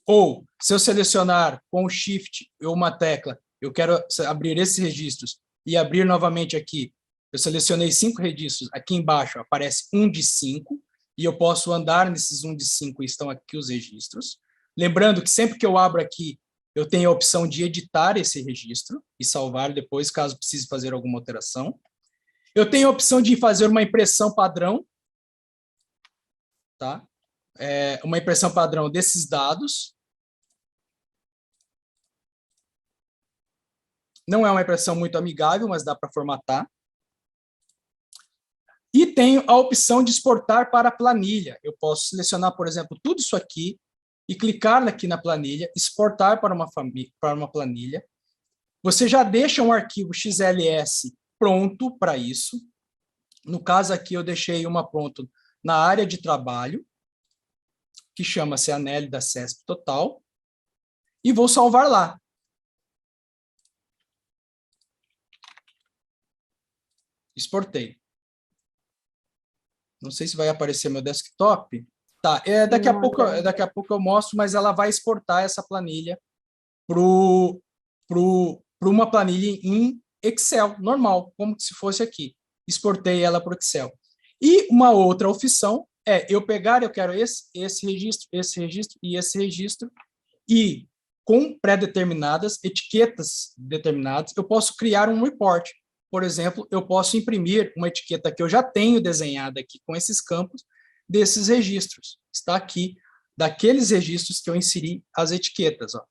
Speaker 3: Ou, se eu selecionar com o Shift ou uma tecla, eu quero abrir esses registros e abrir novamente aqui, eu selecionei 5 registros, aqui embaixo aparece 1 de 5, e eu posso andar nesses 1 de 5 e estão aqui os registros. Lembrando que sempre que eu abro aqui, eu tenho a opção de editar esse registro e salvar depois, caso precise fazer alguma alteração. Eu tenho a opção de fazer uma impressão padrão, tá? Uma impressão padrão desses dados. Não é uma impressão muito amigável, mas dá para formatar. E tenho a opção de exportar para a planilha. Eu posso selecionar, por exemplo, tudo isso aqui e clicar aqui na planilha, exportar para uma planilha. Você já deixa um arquivo XLS pronto para isso. No caso aqui, eu deixei uma pronto na área de trabalho, que chama-se Anel da CESP Total, e vou salvar lá. Exportei. Não sei se vai aparecer meu desktop. Tá, daqui a pouco eu mostro, mas ela vai exportar essa planilha para uma planilha em Excel, normal, como se fosse aqui. Exportei ela para o Excel. E uma outra opção é eu quero esse registro e esse registro, e com pré-determinadas, etiquetas determinadas, eu posso criar um report. Por exemplo, eu posso imprimir uma etiqueta que eu já tenho desenhada aqui com esses campos desses registros. Está aqui, daqueles registros que eu inseri as etiquetas. Ó.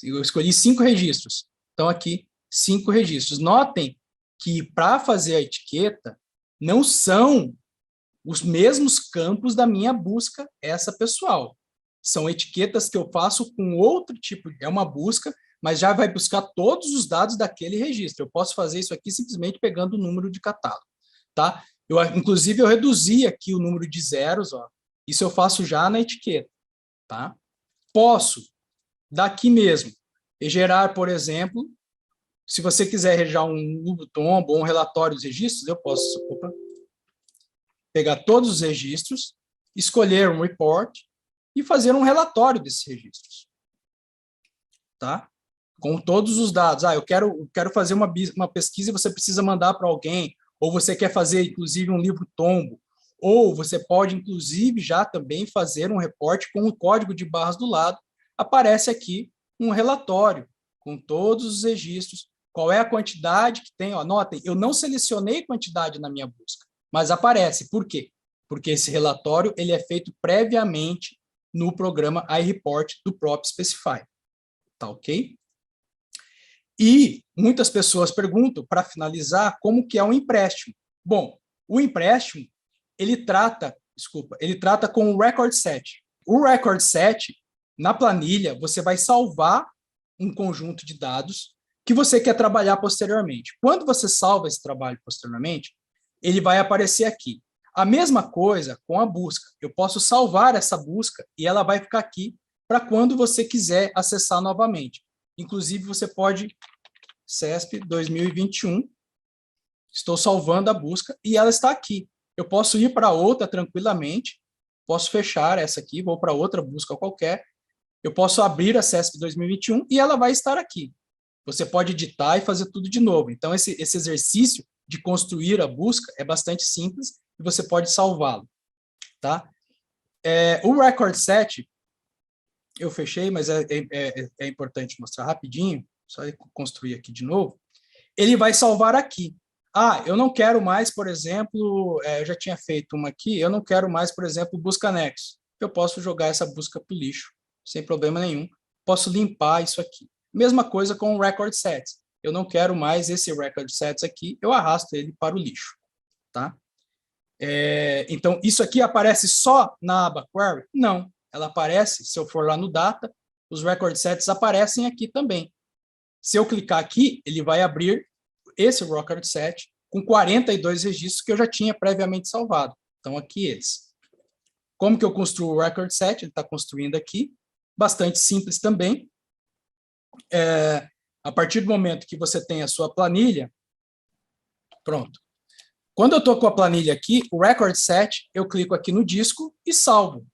Speaker 3: Eu escolhi 5 registros. Então, aqui, 5 registros. Notem que, para fazer a etiqueta, não são os mesmos campos da minha busca, essa pessoal. São etiquetas que eu faço com outro tipo, é uma busca, mas já vai buscar todos os dados daquele registro. Eu posso fazer isso aqui simplesmente pegando o número de catálogo, tá? Inclusive, eu reduzi aqui o número de zeros, ó. Isso eu faço já na etiqueta, tá? Posso, daqui mesmo, gerar, por exemplo, se você quiser gerar um tombo ou um relatório dos registros, eu posso pegar todos os registros, escolher um report e fazer um relatório desses registros, tá? Com todos os dados. Eu quero fazer uma pesquisa e você precisa mandar para alguém, ou você quer fazer, inclusive, um livro tombo, ou você pode, inclusive, já também fazer um reporte com o código de barras do lado aparece aqui um relatório com todos os registros, qual é a quantidade que tem. Ó, notem, eu não selecionei quantidade na minha busca, mas aparece. Por quê? Porque esse relatório ele é feito previamente no programa iReport do próprio Specify. Tá ok? E muitas pessoas perguntam, para finalizar, como que é um empréstimo. Bom, o empréstimo, ele trata com o record set. O record set, na planilha, você vai salvar um conjunto de dados que você quer trabalhar posteriormente. Quando você salva esse trabalho posteriormente, ele vai aparecer aqui. A mesma coisa com a busca. Eu posso salvar essa busca e ela vai ficar aqui para quando você quiser acessar novamente. Inclusive, você pode, CESP 2021, estou salvando a busca e ela está aqui. Eu posso ir para outra tranquilamente, posso fechar essa aqui, vou para outra busca qualquer, eu posso abrir a CESP 2021 e ela vai estar aqui. Você pode editar e fazer tudo de novo. Então, esse exercício de construir a busca é bastante simples e você pode salvá-lo. Tá? O record set, eu fechei, mas é importante mostrar rapidinho, só construir aqui de novo. Ele vai salvar aqui. Ah, eu não quero mais, por exemplo, eu já tinha feito uma aqui, eu não quero mais, por exemplo, busca nexo. Eu posso jogar essa busca para o lixo, sem problema nenhum. Posso limpar isso aqui. Mesma coisa com o record sets. Eu não quero mais esse record sets aqui, eu arrasto ele para o lixo. Tá? Então, isso aqui aparece só na aba Query? Não. Ela aparece, se eu for lá no Data, os record sets aparecem aqui também. Se eu clicar aqui, ele vai abrir esse record set com 42 registros que eu já tinha previamente salvado. Então, aqui eles. Como que eu construo o record set? Ele está construindo aqui. Bastante simples também. A partir do momento que você tem a sua planilha, pronto. Quando eu estou com a planilha aqui, o record set, eu clico aqui no disco e salvo.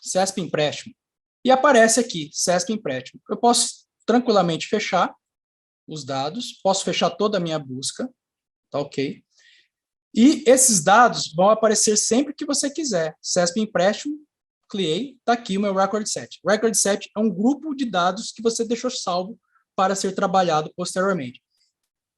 Speaker 3: CESP empréstimo. E aparece aqui, CESP empréstimo. Eu posso tranquilamente fechar os dados, posso fechar toda a minha busca, tá ok? E esses dados vão aparecer sempre que você quiser. CESP empréstimo, cliquei, está aqui o meu record set. Record set é um grupo de dados que você deixou salvo para ser trabalhado posteriormente.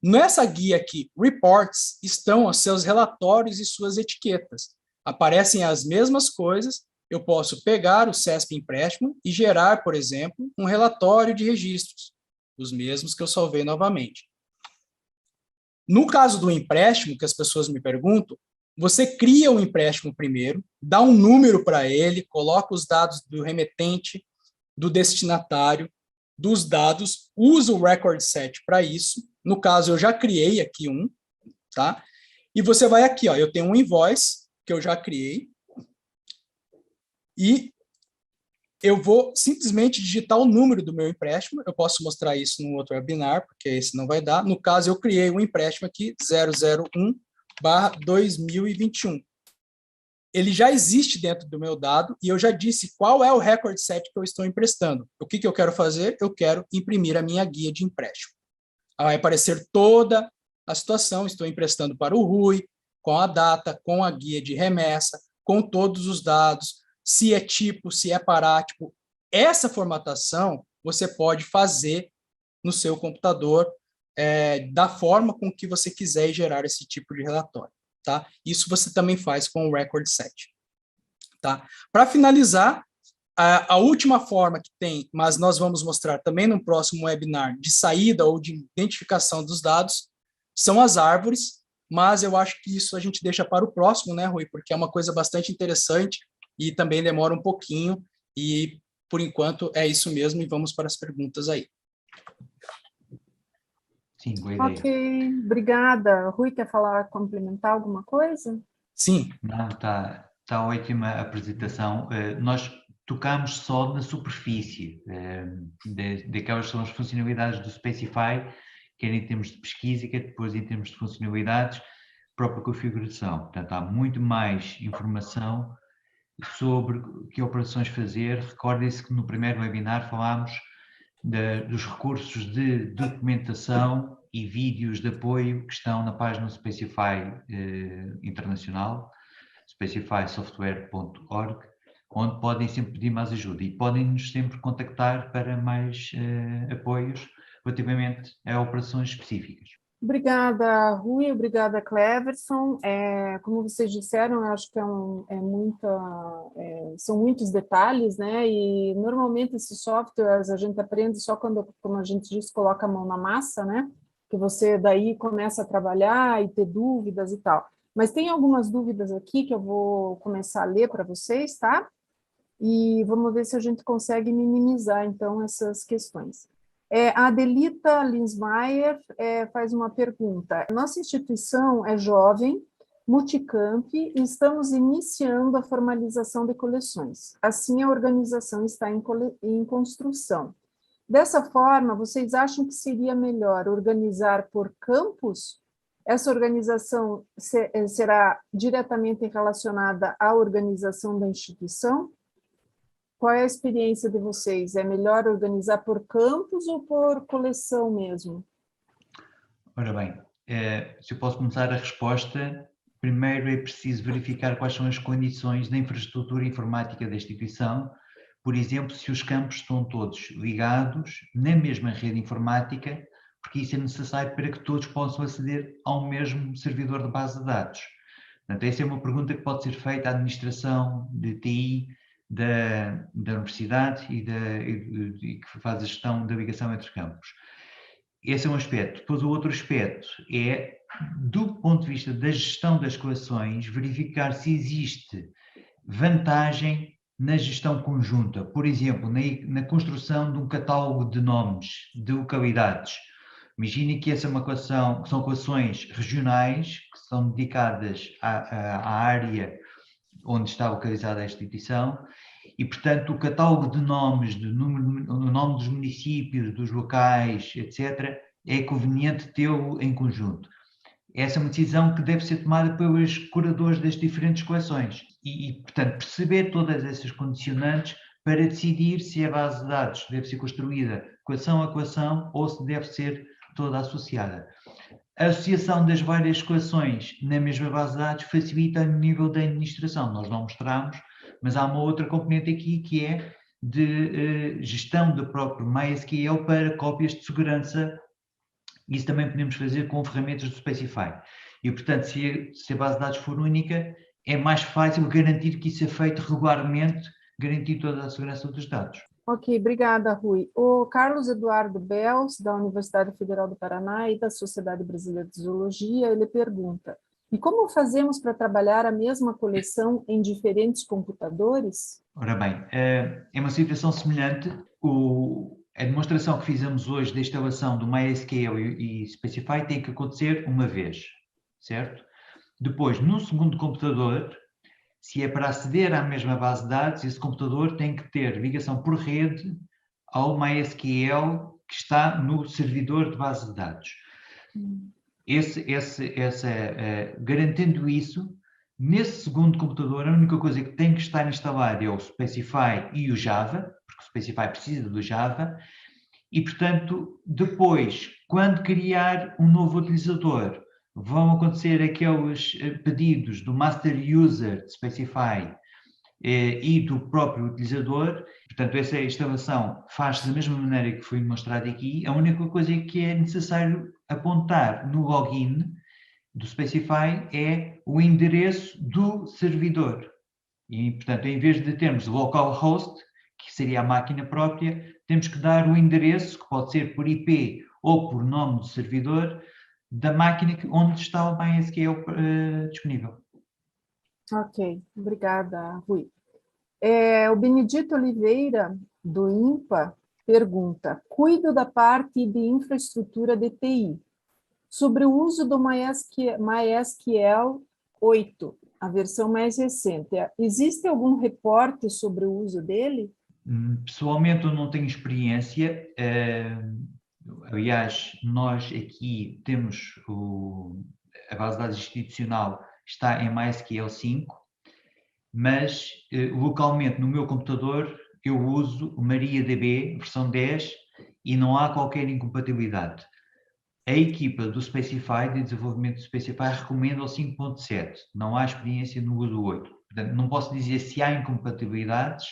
Speaker 3: Nessa guia aqui, Reports, estão os seus relatórios e suas etiquetas. Aparecem as mesmas coisas. Eu posso pegar o CESP empréstimo e gerar, por exemplo, um relatório de registros, os mesmos que eu salvei novamente. No caso do empréstimo, que as pessoas me perguntam, você cria o empréstimo primeiro, dá um número para ele, coloca os dados do remetente, do destinatário, dos dados, usa o record set para isso. No caso, eu já criei aqui um, tá? E você vai aqui, ó, eu tenho um invoice que eu já criei, e eu vou simplesmente digitar o número do meu empréstimo. Eu posso mostrar isso num outro webinar, porque esse não vai dar. No caso, eu criei um empréstimo aqui, 001/2021. Ele já existe dentro do meu dado e eu já disse qual é o record set que eu estou emprestando. O que eu quero fazer? Eu quero imprimir a minha guia de empréstimo. Vai aparecer toda a situação. Estou emprestando para o Rui, com a data, com a guia de remessa, com todos os dados, se é tipo, se é parátipo. Essa formatação você pode fazer no seu computador da forma com que você quiser gerar esse tipo de relatório. Tá? Isso você também faz com o record set. Tá? Para finalizar, a última forma que tem, mas nós vamos mostrar também no próximo webinar, de saída ou de identificação dos dados, são as árvores, mas eu acho que isso a gente deixa para o próximo, né, Rui? Porque é uma coisa bastante interessante e também demora um pouquinho, e por enquanto é isso mesmo, e vamos para as perguntas aí.
Speaker 2: Sim, boa ideia.
Speaker 1: Ok, obrigada. Rui, quer falar, complementar alguma coisa?
Speaker 3: Sim.
Speaker 2: Não, está ótima a apresentação. Nós tocamos só na superfície daquelas que são as funcionalidades do Specify, quer em termos de pesquisa, quer depois em termos de funcionalidades, própria configuração. Portanto, há muito mais informação sobre que operações fazer. Recordem-se que no primeiro webinar falámos dos recursos de documentação e vídeos de apoio que estão na página do Specify internacional, specifysoftware.org, onde podem sempre pedir mais ajuda e podem-nos sempre contactar para mais apoios relativamente a operações específicas.
Speaker 1: Obrigada, Rui, obrigada, Cleverson. Como vocês disseram, eu acho que são muitos detalhes, né? E normalmente esses softwares a gente aprende só quando, como a gente diz, coloca a mão na massa, né? Que você daí começa a trabalhar e ter dúvidas e tal. Mas tem algumas dúvidas aqui que eu vou começar a ler para vocês, tá? E vamos ver se a gente consegue minimizar, então, essas questões. A Adelita Linsmaier faz uma pergunta. Nossa instituição é jovem, multicamp, e estamos iniciando a formalização de coleções. Assim, a organização está em construção. Dessa forma, vocês acham que seria melhor organizar por campus? Essa organização será diretamente relacionada à organização da instituição? Qual é a experiência de vocês? É melhor organizar por campus ou por coleção mesmo?
Speaker 2: Ora bem, se eu posso começar a resposta, primeiro é preciso verificar quais são as condições da infraestrutura informática da instituição. Por exemplo, se os campos estão todos ligados na mesma rede informática, porque isso é necessário para que todos possam aceder ao mesmo servidor de base de dados. Portanto, essa é uma pergunta que pode ser feita à administração de TI da universidade e que faz a gestão da ligação entre campos. Esse é um aspecto. Depois o outro aspecto é, do ponto de vista da gestão das coleções, verificar se existe vantagem na gestão conjunta. Por exemplo, na construção de um catálogo de nomes, de localidades. Imagine que essa é uma coleção, que são coleções regionais, que são dedicadas à área onde está localizada a instituição, e, portanto, o catálogo de nomes, o nome dos municípios, dos locais, etc., é conveniente tê-lo em conjunto. Essa é uma decisão que deve ser tomada pelos curadores das diferentes coleções e, portanto, perceber todas essas condicionantes para decidir se a base de dados deve ser construída coleção a coleção ou se deve ser toda associada. A associação das várias coleções na mesma base de dados facilita o nível da administração. Nós não mostramos, mas há uma outra componente aqui que é de gestão do próprio MySQL para cópias de segurança. Isso também podemos fazer com ferramentas do Specify. E, portanto, se a base de dados for única, é mais fácil garantir que isso é feito regularmente, garantir toda a segurança dos dados.
Speaker 1: Ok, obrigada, Rui. O Carlos Eduardo Bels, da Universidade Federal do Paraná e da Sociedade Brasileira de Zoologia, ele pergunta: e como fazemos para trabalhar a mesma coleção em diferentes computadores?
Speaker 2: Ora bem, é uma situação semelhante. A demonstração que fizemos hoje da instalação do MySQL e Specify tem que acontecer uma vez, certo? Depois, no segundo computador, se é para aceder à mesma base de dados, esse computador tem que ter ligação por rede ao MySQL que está no servidor de base de dados. Garantindo isso, nesse segundo computador, a única coisa que tem que estar instalada é o Specify e o Java, porque o Specify precisa do Java, e, portanto, depois, quando criar um novo utilizador, vão acontecer aqueles pedidos do Master User de Specify e do próprio utilizador. Portanto, essa instalação faz-se da mesma maneira que foi demonstrado aqui. A única coisa que é necessário apontar no login do Specify é o endereço do servidor. E, portanto, em vez de termos localhost, que seria a máquina própria, temos que dar o endereço, que pode ser por IP ou por nome do servidor, da máquina onde está o MySQL disponível.
Speaker 1: Ok, obrigada, Rui. O Benedito Oliveira, do INPA, pergunta: cuido da parte de infraestrutura de TI. Sobre o uso do MySQL 8, a versão mais recente, existe algum reporte sobre o uso dele?
Speaker 2: Pessoalmente, eu não tenho experiência. Aliás, nós aqui temos a base de dados institucional está em MySQL 5, mas localmente no meu computador eu uso o MariaDB versão 10 e não há qualquer incompatibilidade. A equipa do Specify, de desenvolvimento do Specify, recomenda o 5.7. Não há experiência no uso 8. Portanto, não posso dizer se há incompatibilidades.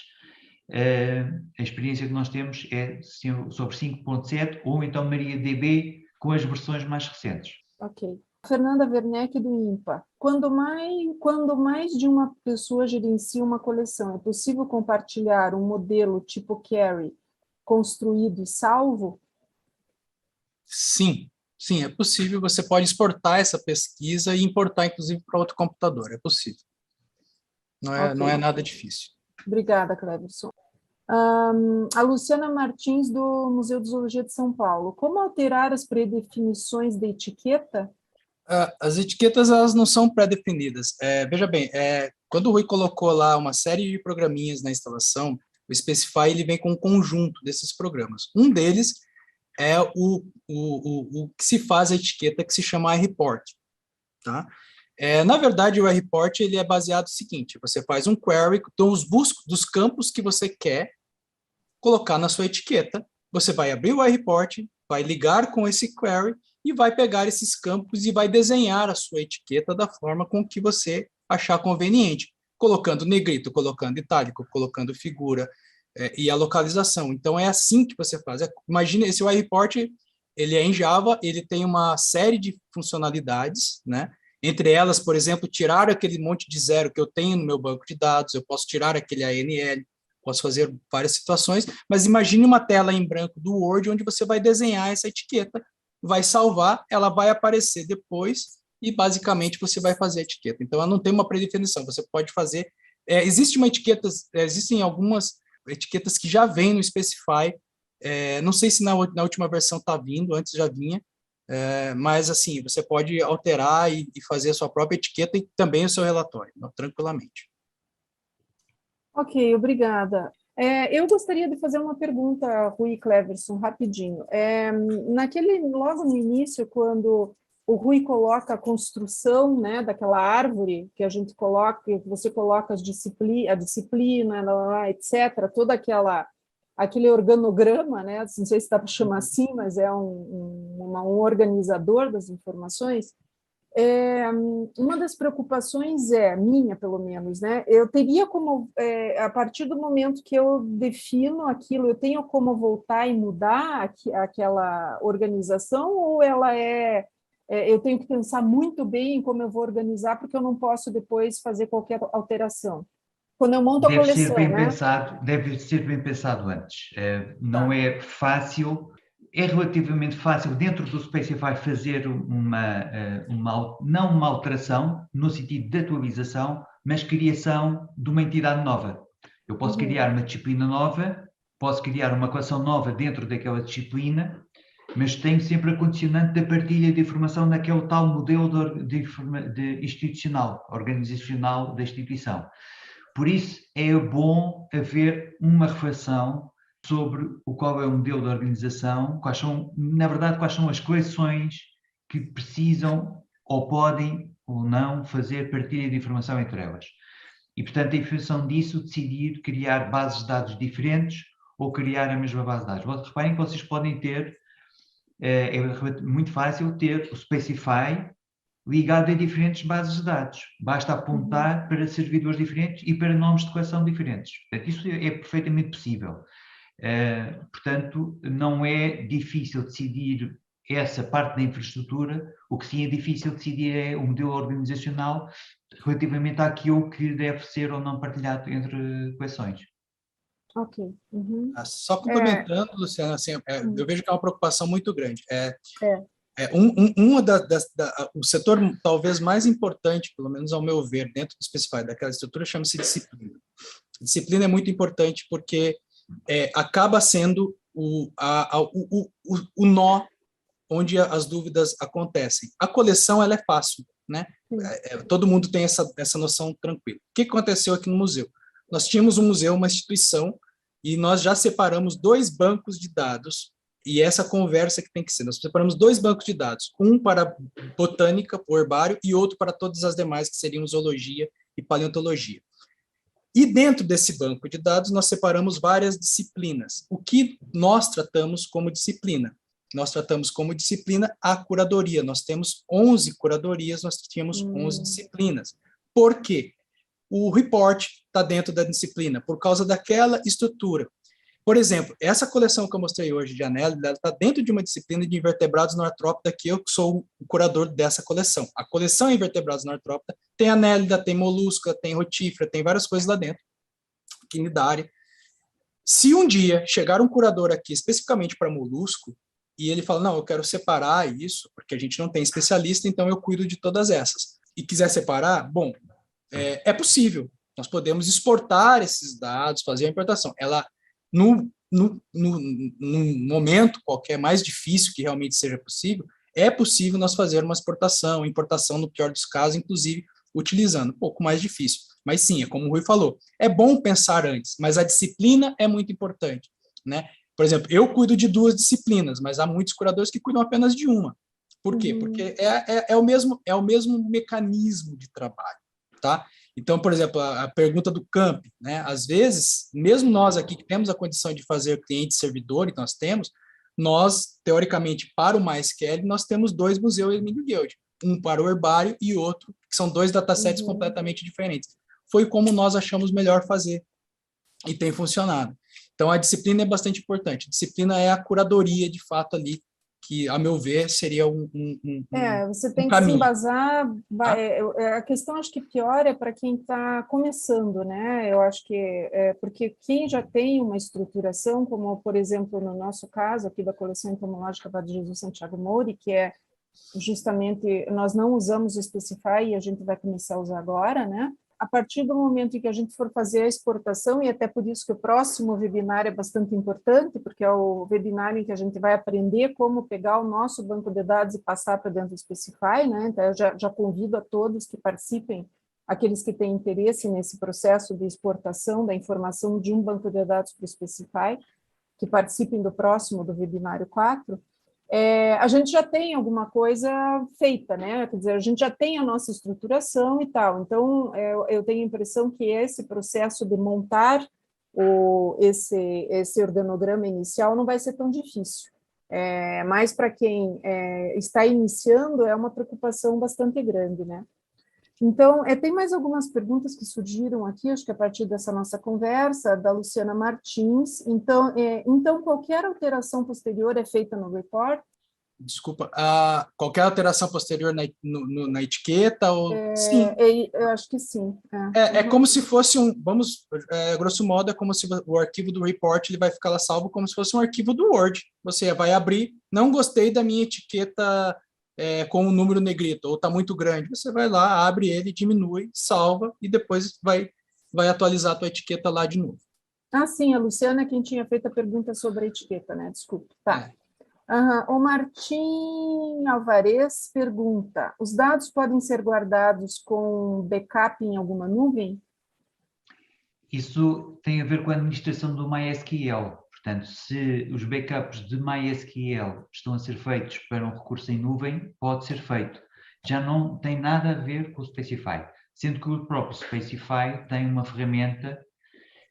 Speaker 2: A experiência que nós temos é sobre 5.7 ou então MariaDB com as versões mais recentes.
Speaker 1: Ok. Fernanda Werneck, do INPA. Quando mais de uma pessoa gerencia uma coleção, é possível compartilhar um modelo tipo Carry construído e salvo?
Speaker 3: Sim, sim, é possível. Você pode exportar essa pesquisa e importar, inclusive, para outro computador. É possível. Não é nada difícil.
Speaker 1: Obrigada, Cleverson. A Luciana Martins, do Museu de Zoologia de São Paulo. Como alterar as predefinições de etiqueta?
Speaker 3: As etiquetas, elas não são pré-definidas. Veja bem, quando o Rui colocou lá uma série de programinhas na instalação, o Specify ele vem com um conjunto desses programas. Um deles é o que se faz a etiqueta, que se chama iReport. Tá? Na verdade, o iReport ele é baseado no seguinte: você faz um query dos campos que você quer colocar na sua etiqueta, você vai abrir o iReport, vai ligar com esse query e vai pegar esses campos e vai desenhar a sua etiqueta da forma com que você achar conveniente, colocando negrito, colocando itálico, colocando figura e a localização. Então, é assim que você faz. Imagina, esse iReport, ele é em Java, ele tem uma série de funcionalidades, né? Entre elas, por exemplo, tirar aquele monte de zero que eu tenho no meu banco de dados, eu posso tirar aquele ANL, posso fazer várias situações, mas imagine uma tela em branco do Word, onde você vai desenhar essa etiqueta, vai salvar, ela vai aparecer depois, e basicamente você vai fazer a etiqueta. Então, ela não tem uma predefinição, você pode fazer... Existem algumas etiquetas que já vêm no Specify, não sei se na última versão está vindo, antes já vinha, mas assim, você pode alterar e fazer a sua própria etiqueta e também o seu relatório, tranquilamente.
Speaker 1: Ok, obrigada. Eu gostaria de fazer uma pergunta, Rui Cleverson, rapidinho. Logo no início, quando o Rui coloca a construção, né, daquela árvore que a gente coloca, que você coloca a disciplina, etc., toda aquele organograma, né, não sei se dá para chamar assim, mas é um organizador das informações. Uma das preocupações minha, pelo menos, né? Eu teria como, a partir do momento que eu defino aquilo, eu tenho como voltar e mudar aquela organização, ou eu tenho que pensar muito bem em como eu vou organizar, porque eu não posso depois fazer qualquer alteração. Quando eu monto a coleção,
Speaker 2: deve ser bem pensado antes. Não
Speaker 1: Tá.
Speaker 2: é fácil. É relativamente fácil dentro do Specify fazer não uma alteração no sentido de atualização, mas criação de uma entidade nova. Eu posso criar uma disciplina nova, posso criar uma coleção nova dentro daquela disciplina, mas tenho sempre a condicionante da partilha de informação naquele tal modelo de institucional, organizacional da instituição. Por isso é bom haver uma reflexão sobre qual é o modelo de organização, quais são as coleções que precisam ou podem ou não fazer partilha de informação entre elas. E, portanto, em função disso, decidir criar bases de dados diferentes ou criar a mesma base de dados. Reparem que vocês podem ter, é muito fácil ter o Specify ligado a diferentes bases de dados. Basta apontar para servidores diferentes e para nomes de coleção diferentes. Portanto, isso é perfeitamente possível. Portanto, não é difícil decidir essa parte da infraestrutura. O que sim é difícil decidir é o modelo organizacional relativamente àquilo que deve ser ou não partilhado entre coleções.
Speaker 1: Ok.
Speaker 3: Só complementando, Luciana, assim, eu vejo que é uma preocupação muito grande. O setor talvez mais importante, pelo menos ao meu ver, dentro do Specify, daquela estrutura, chama-se disciplina. Disciplina é muito importante porque acaba sendo o nó onde as dúvidas acontecem. A coleção ela é fácil, né? Todo mundo tem essa noção tranquila. O que aconteceu aqui no museu? Nós tínhamos um museu, uma instituição, e nós já separamos 2 bancos de dados, e essa conversa que tem que ser. Nós separamos 2 bancos de dados, um para botânica, o herbário, e outro para todas as demais, que seriam zoologia e paleontologia. E dentro desse banco de dados, nós separamos várias disciplinas. O que nós tratamos como disciplina? nós tratamos como disciplina a curadoria. Nós temos 11 curadorias, nós tínhamos 11 disciplinas. Por quê? O report está dentro da disciplina, por causa daquela estrutura. Por exemplo, essa coleção que eu mostrei hoje de anélida, ela está dentro de uma disciplina de invertebrados no artrópode, que eu sou o curador dessa coleção. A coleção invertebrados no artrópode tem anélida, tem molúscula, tem rotífera, tem várias coisas lá dentro, quinidária. Se um dia chegar um curador aqui especificamente para molusco, e ele fala, não, eu quero separar isso, porque a gente não tem especialista, então eu cuido de todas essas. E quiser separar, bom, é possível. Nós podemos exportar esses dados, fazer a importação. Ela, num momento qualquer mais difícil que realmente seja possível, é possível nós fazer uma exportação, importação, no pior dos casos, inclusive utilizando. Um pouco mais difícil. Mas sim, é como o Rui falou, é bom pensar antes, mas a disciplina é muito importante, né? Por exemplo, eu cuido de 2 disciplinas, mas há muitos curadores que cuidam apenas de uma. Por quê? Porque é o mesmo mecanismo de trabalho, tá? Então, por exemplo, a pergunta do Camp, né? Às vezes, mesmo nós aqui que temos a condição de fazer cliente-servidor, que nós, teoricamente, para o MySQL, nós temos 2 museus Emílio Guild, um para o herbário e outro, que são 2 datasets completamente diferentes. Foi como nós achamos melhor fazer, e tem funcionado. Então, a disciplina é bastante importante. A disciplina é a curadoria, de fato, ali, que, a meu ver, seria
Speaker 1: você tem
Speaker 3: um
Speaker 1: que se
Speaker 3: caminho.
Speaker 1: embasar. A questão, acho que pior é para quem está começando, né? Eu acho que porque quem já tem uma estruturação, como, por exemplo, no nosso caso, aqui da coleção entomológica Padre Jesus Santiago Mori, que é justamente, nós não usamos o Specify e a gente vai começar a usar agora, né? A partir do momento em que a gente for fazer a exportação, e até por isso que o próximo webinar é bastante importante, porque é o webinar em que a gente vai aprender como pegar o nosso banco de dados e passar para dentro do Specify, né? Então, eu já convido a todos que participem, aqueles que têm interesse nesse processo de exportação da informação de um banco de dados para o Specify, que participem do próximo, do webinário 4, a gente já tem alguma coisa feita, né? Quer dizer, a gente já tem a nossa estruturação e tal. Então, eu tenho a impressão que esse processo de montar esse organograma inicial não vai ser tão difícil. Mas para quem está iniciando, é uma preocupação bastante grande, né? Então, tem mais algumas perguntas que surgiram aqui, acho que a partir dessa nossa conversa, da Luciana Martins. Então qualquer alteração posterior é feita no report?
Speaker 3: Desculpa, qualquer alteração posterior na etiqueta? Sim.
Speaker 1: Eu acho que sim.
Speaker 3: É como se fosse grosso modo, é como se o arquivo do report ele vai ficar lá salvo como se fosse um arquivo do Word. Você vai abrir, não gostei da minha etiqueta com o número negrito, ou está muito grande, você vai lá, abre ele, diminui, salva, e depois vai atualizar a tua etiqueta lá de novo.
Speaker 1: Sim, a Luciana é quem tinha feito a pergunta sobre a etiqueta, né? Desculpe. Tá. O Martim Alvarez pergunta, os dados podem ser guardados com backup em alguma nuvem?
Speaker 2: Isso tem a ver com a administração do MySQL. Portanto, se os backups de MySQL estão a ser feitos para um recurso em nuvem, pode ser feito. Já não tem nada a ver com o Specify, sendo que o próprio Specify tem uma ferramenta,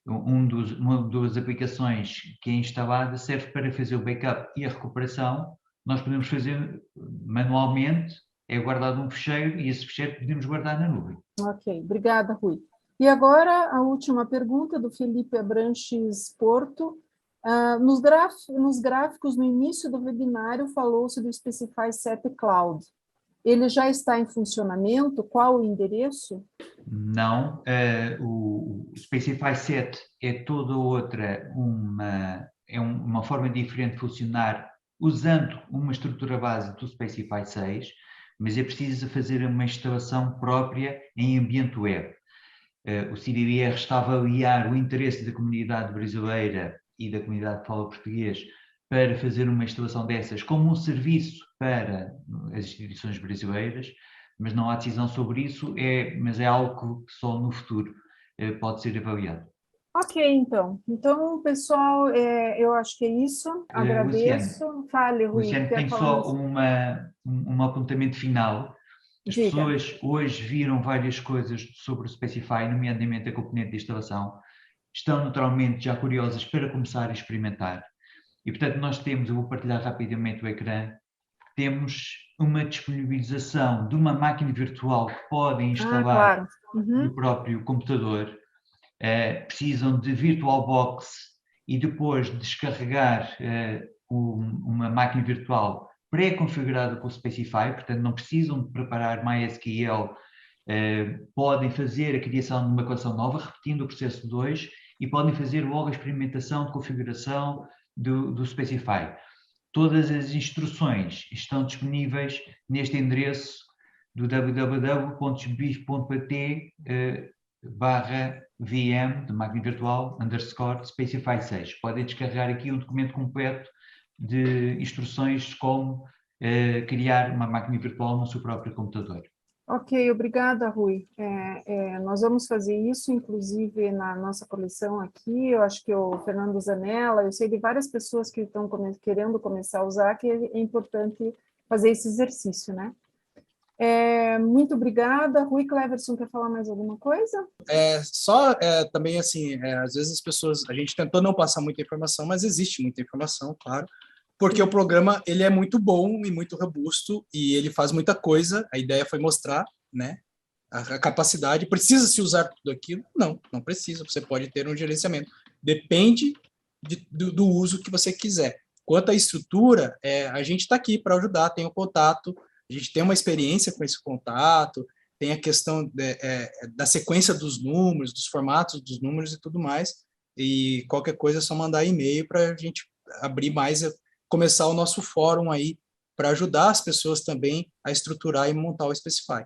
Speaker 2: uma das aplicações que é instalada serve para fazer o backup e a recuperação. Nós podemos fazer manualmente, é guardado um ficheiro e esse ficheiro podemos guardar na nuvem.
Speaker 1: Ok, obrigada, Rui. E agora a última pergunta do Felipe Abranches Porto. Nos gráficos, no início do webinário, falou-se do Specify Set Cloud. Ele já está em funcionamento? Qual o endereço?
Speaker 2: Não, o Specify Set é toda outra, uma forma diferente de funcionar usando uma estrutura base do Specify 6, mas é preciso fazer uma instalação própria em ambiente web. O CDBR está a avaliar o interesse da comunidade brasileira e da comunidade que fala português para fazer uma instalação dessas como um serviço para as instituições brasileiras, mas não há decisão sobre isso, mas é algo que só no futuro pode ser avaliado.
Speaker 1: Ok, então. Então, pessoal, eu acho que é isso. Agradeço.
Speaker 2: Luciano,
Speaker 1: Fale, Rui.
Speaker 2: Luciano, tem só um apontamento final. As pessoas hoje viram várias coisas sobre o Specify, nomeadamente a componente de instalação. Estão naturalmente já curiosas para começar a experimentar. E, portanto, nós temos, eu vou partilhar rapidamente o ecrã, temos uma disponibilização de uma máquina virtual que podem instalar
Speaker 1: claro. Uhum.
Speaker 2: no próprio computador. Precisam de VirtualBox e depois descarregar uma máquina virtual pré-configurada com o Specify, portanto não precisam de preparar MySQL, podem fazer a criação de uma coleção nova, repetindo o processo 2, e podem fazer logo a experimentação de configuração do Specify. Todas as instruções estão disponíveis neste endereço do www.bif.pt/VM de máquina virtual _Specify 6. Podem descarregar aqui um documento completo de instruções como criar uma máquina virtual no seu próprio computador.
Speaker 1: Ok, obrigada, Rui. Nós vamos fazer isso, inclusive, na nossa coleção aqui. Eu acho que o Fernando Zanella, eu sei de várias pessoas que estão querendo começar a usar, que é importante fazer esse exercício, né? Muito obrigada. Rui Cleverson, quer falar mais alguma coisa?
Speaker 3: Também, assim, às vezes as pessoas, a gente tentou não passar muita informação, mas existe muita informação, claro, porque o programa ele é muito bom e muito robusto e ele faz muita coisa. A ideia foi mostrar, né, a capacidade. Precisa se usar tudo aquilo? Não precisa. Você pode ter um gerenciamento. Depende do uso que você quiser. Quanto à estrutura, a gente está aqui para ajudar, tem o contato, a gente tem uma experiência com esse contato, tem a questão da sequência dos números, dos formatos dos números e tudo mais. E qualquer coisa é só mandar e-mail para a gente abrir mais, começar o nosso fórum aí para ajudar as pessoas também a estruturar e montar o Specify,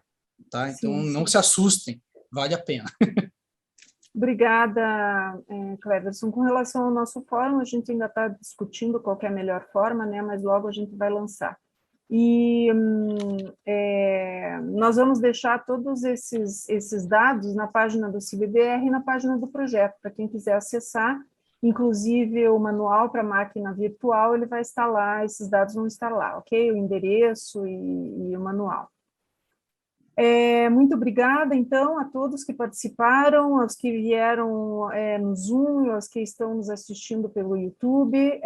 Speaker 3: tá? Então, não se assustem, vale a pena.
Speaker 1: Obrigada, Cleverson. Com relação ao nosso fórum, a gente ainda está discutindo qual é a melhor forma, né? Mas logo a gente vai lançar. E nós vamos deixar todos esses dados na página do CIBBR e na página do projeto, para quem quiser acessar. Inclusive, o manual para máquina virtual, ele vai estar lá, esses dados vão estar lá, ok? O endereço e o manual. Muito obrigada, então, a todos que participaram, aos que vieram no Zoom, aos que estão nos assistindo pelo YouTube.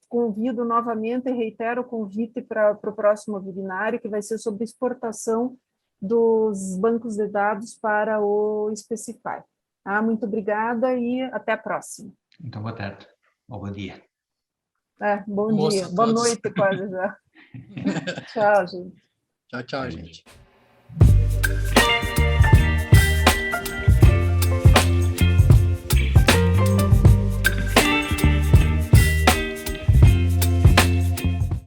Speaker 1: Convido novamente e reitero o convite para o próximo webinário, que vai ser sobre exportação dos bancos de dados para o Specify. Muito obrigada e até a próxima.
Speaker 2: Então, boa tarde, ou bom dia.
Speaker 1: Bom dia, boa noite quase já. Tchau, gente.
Speaker 3: Tchau, gente.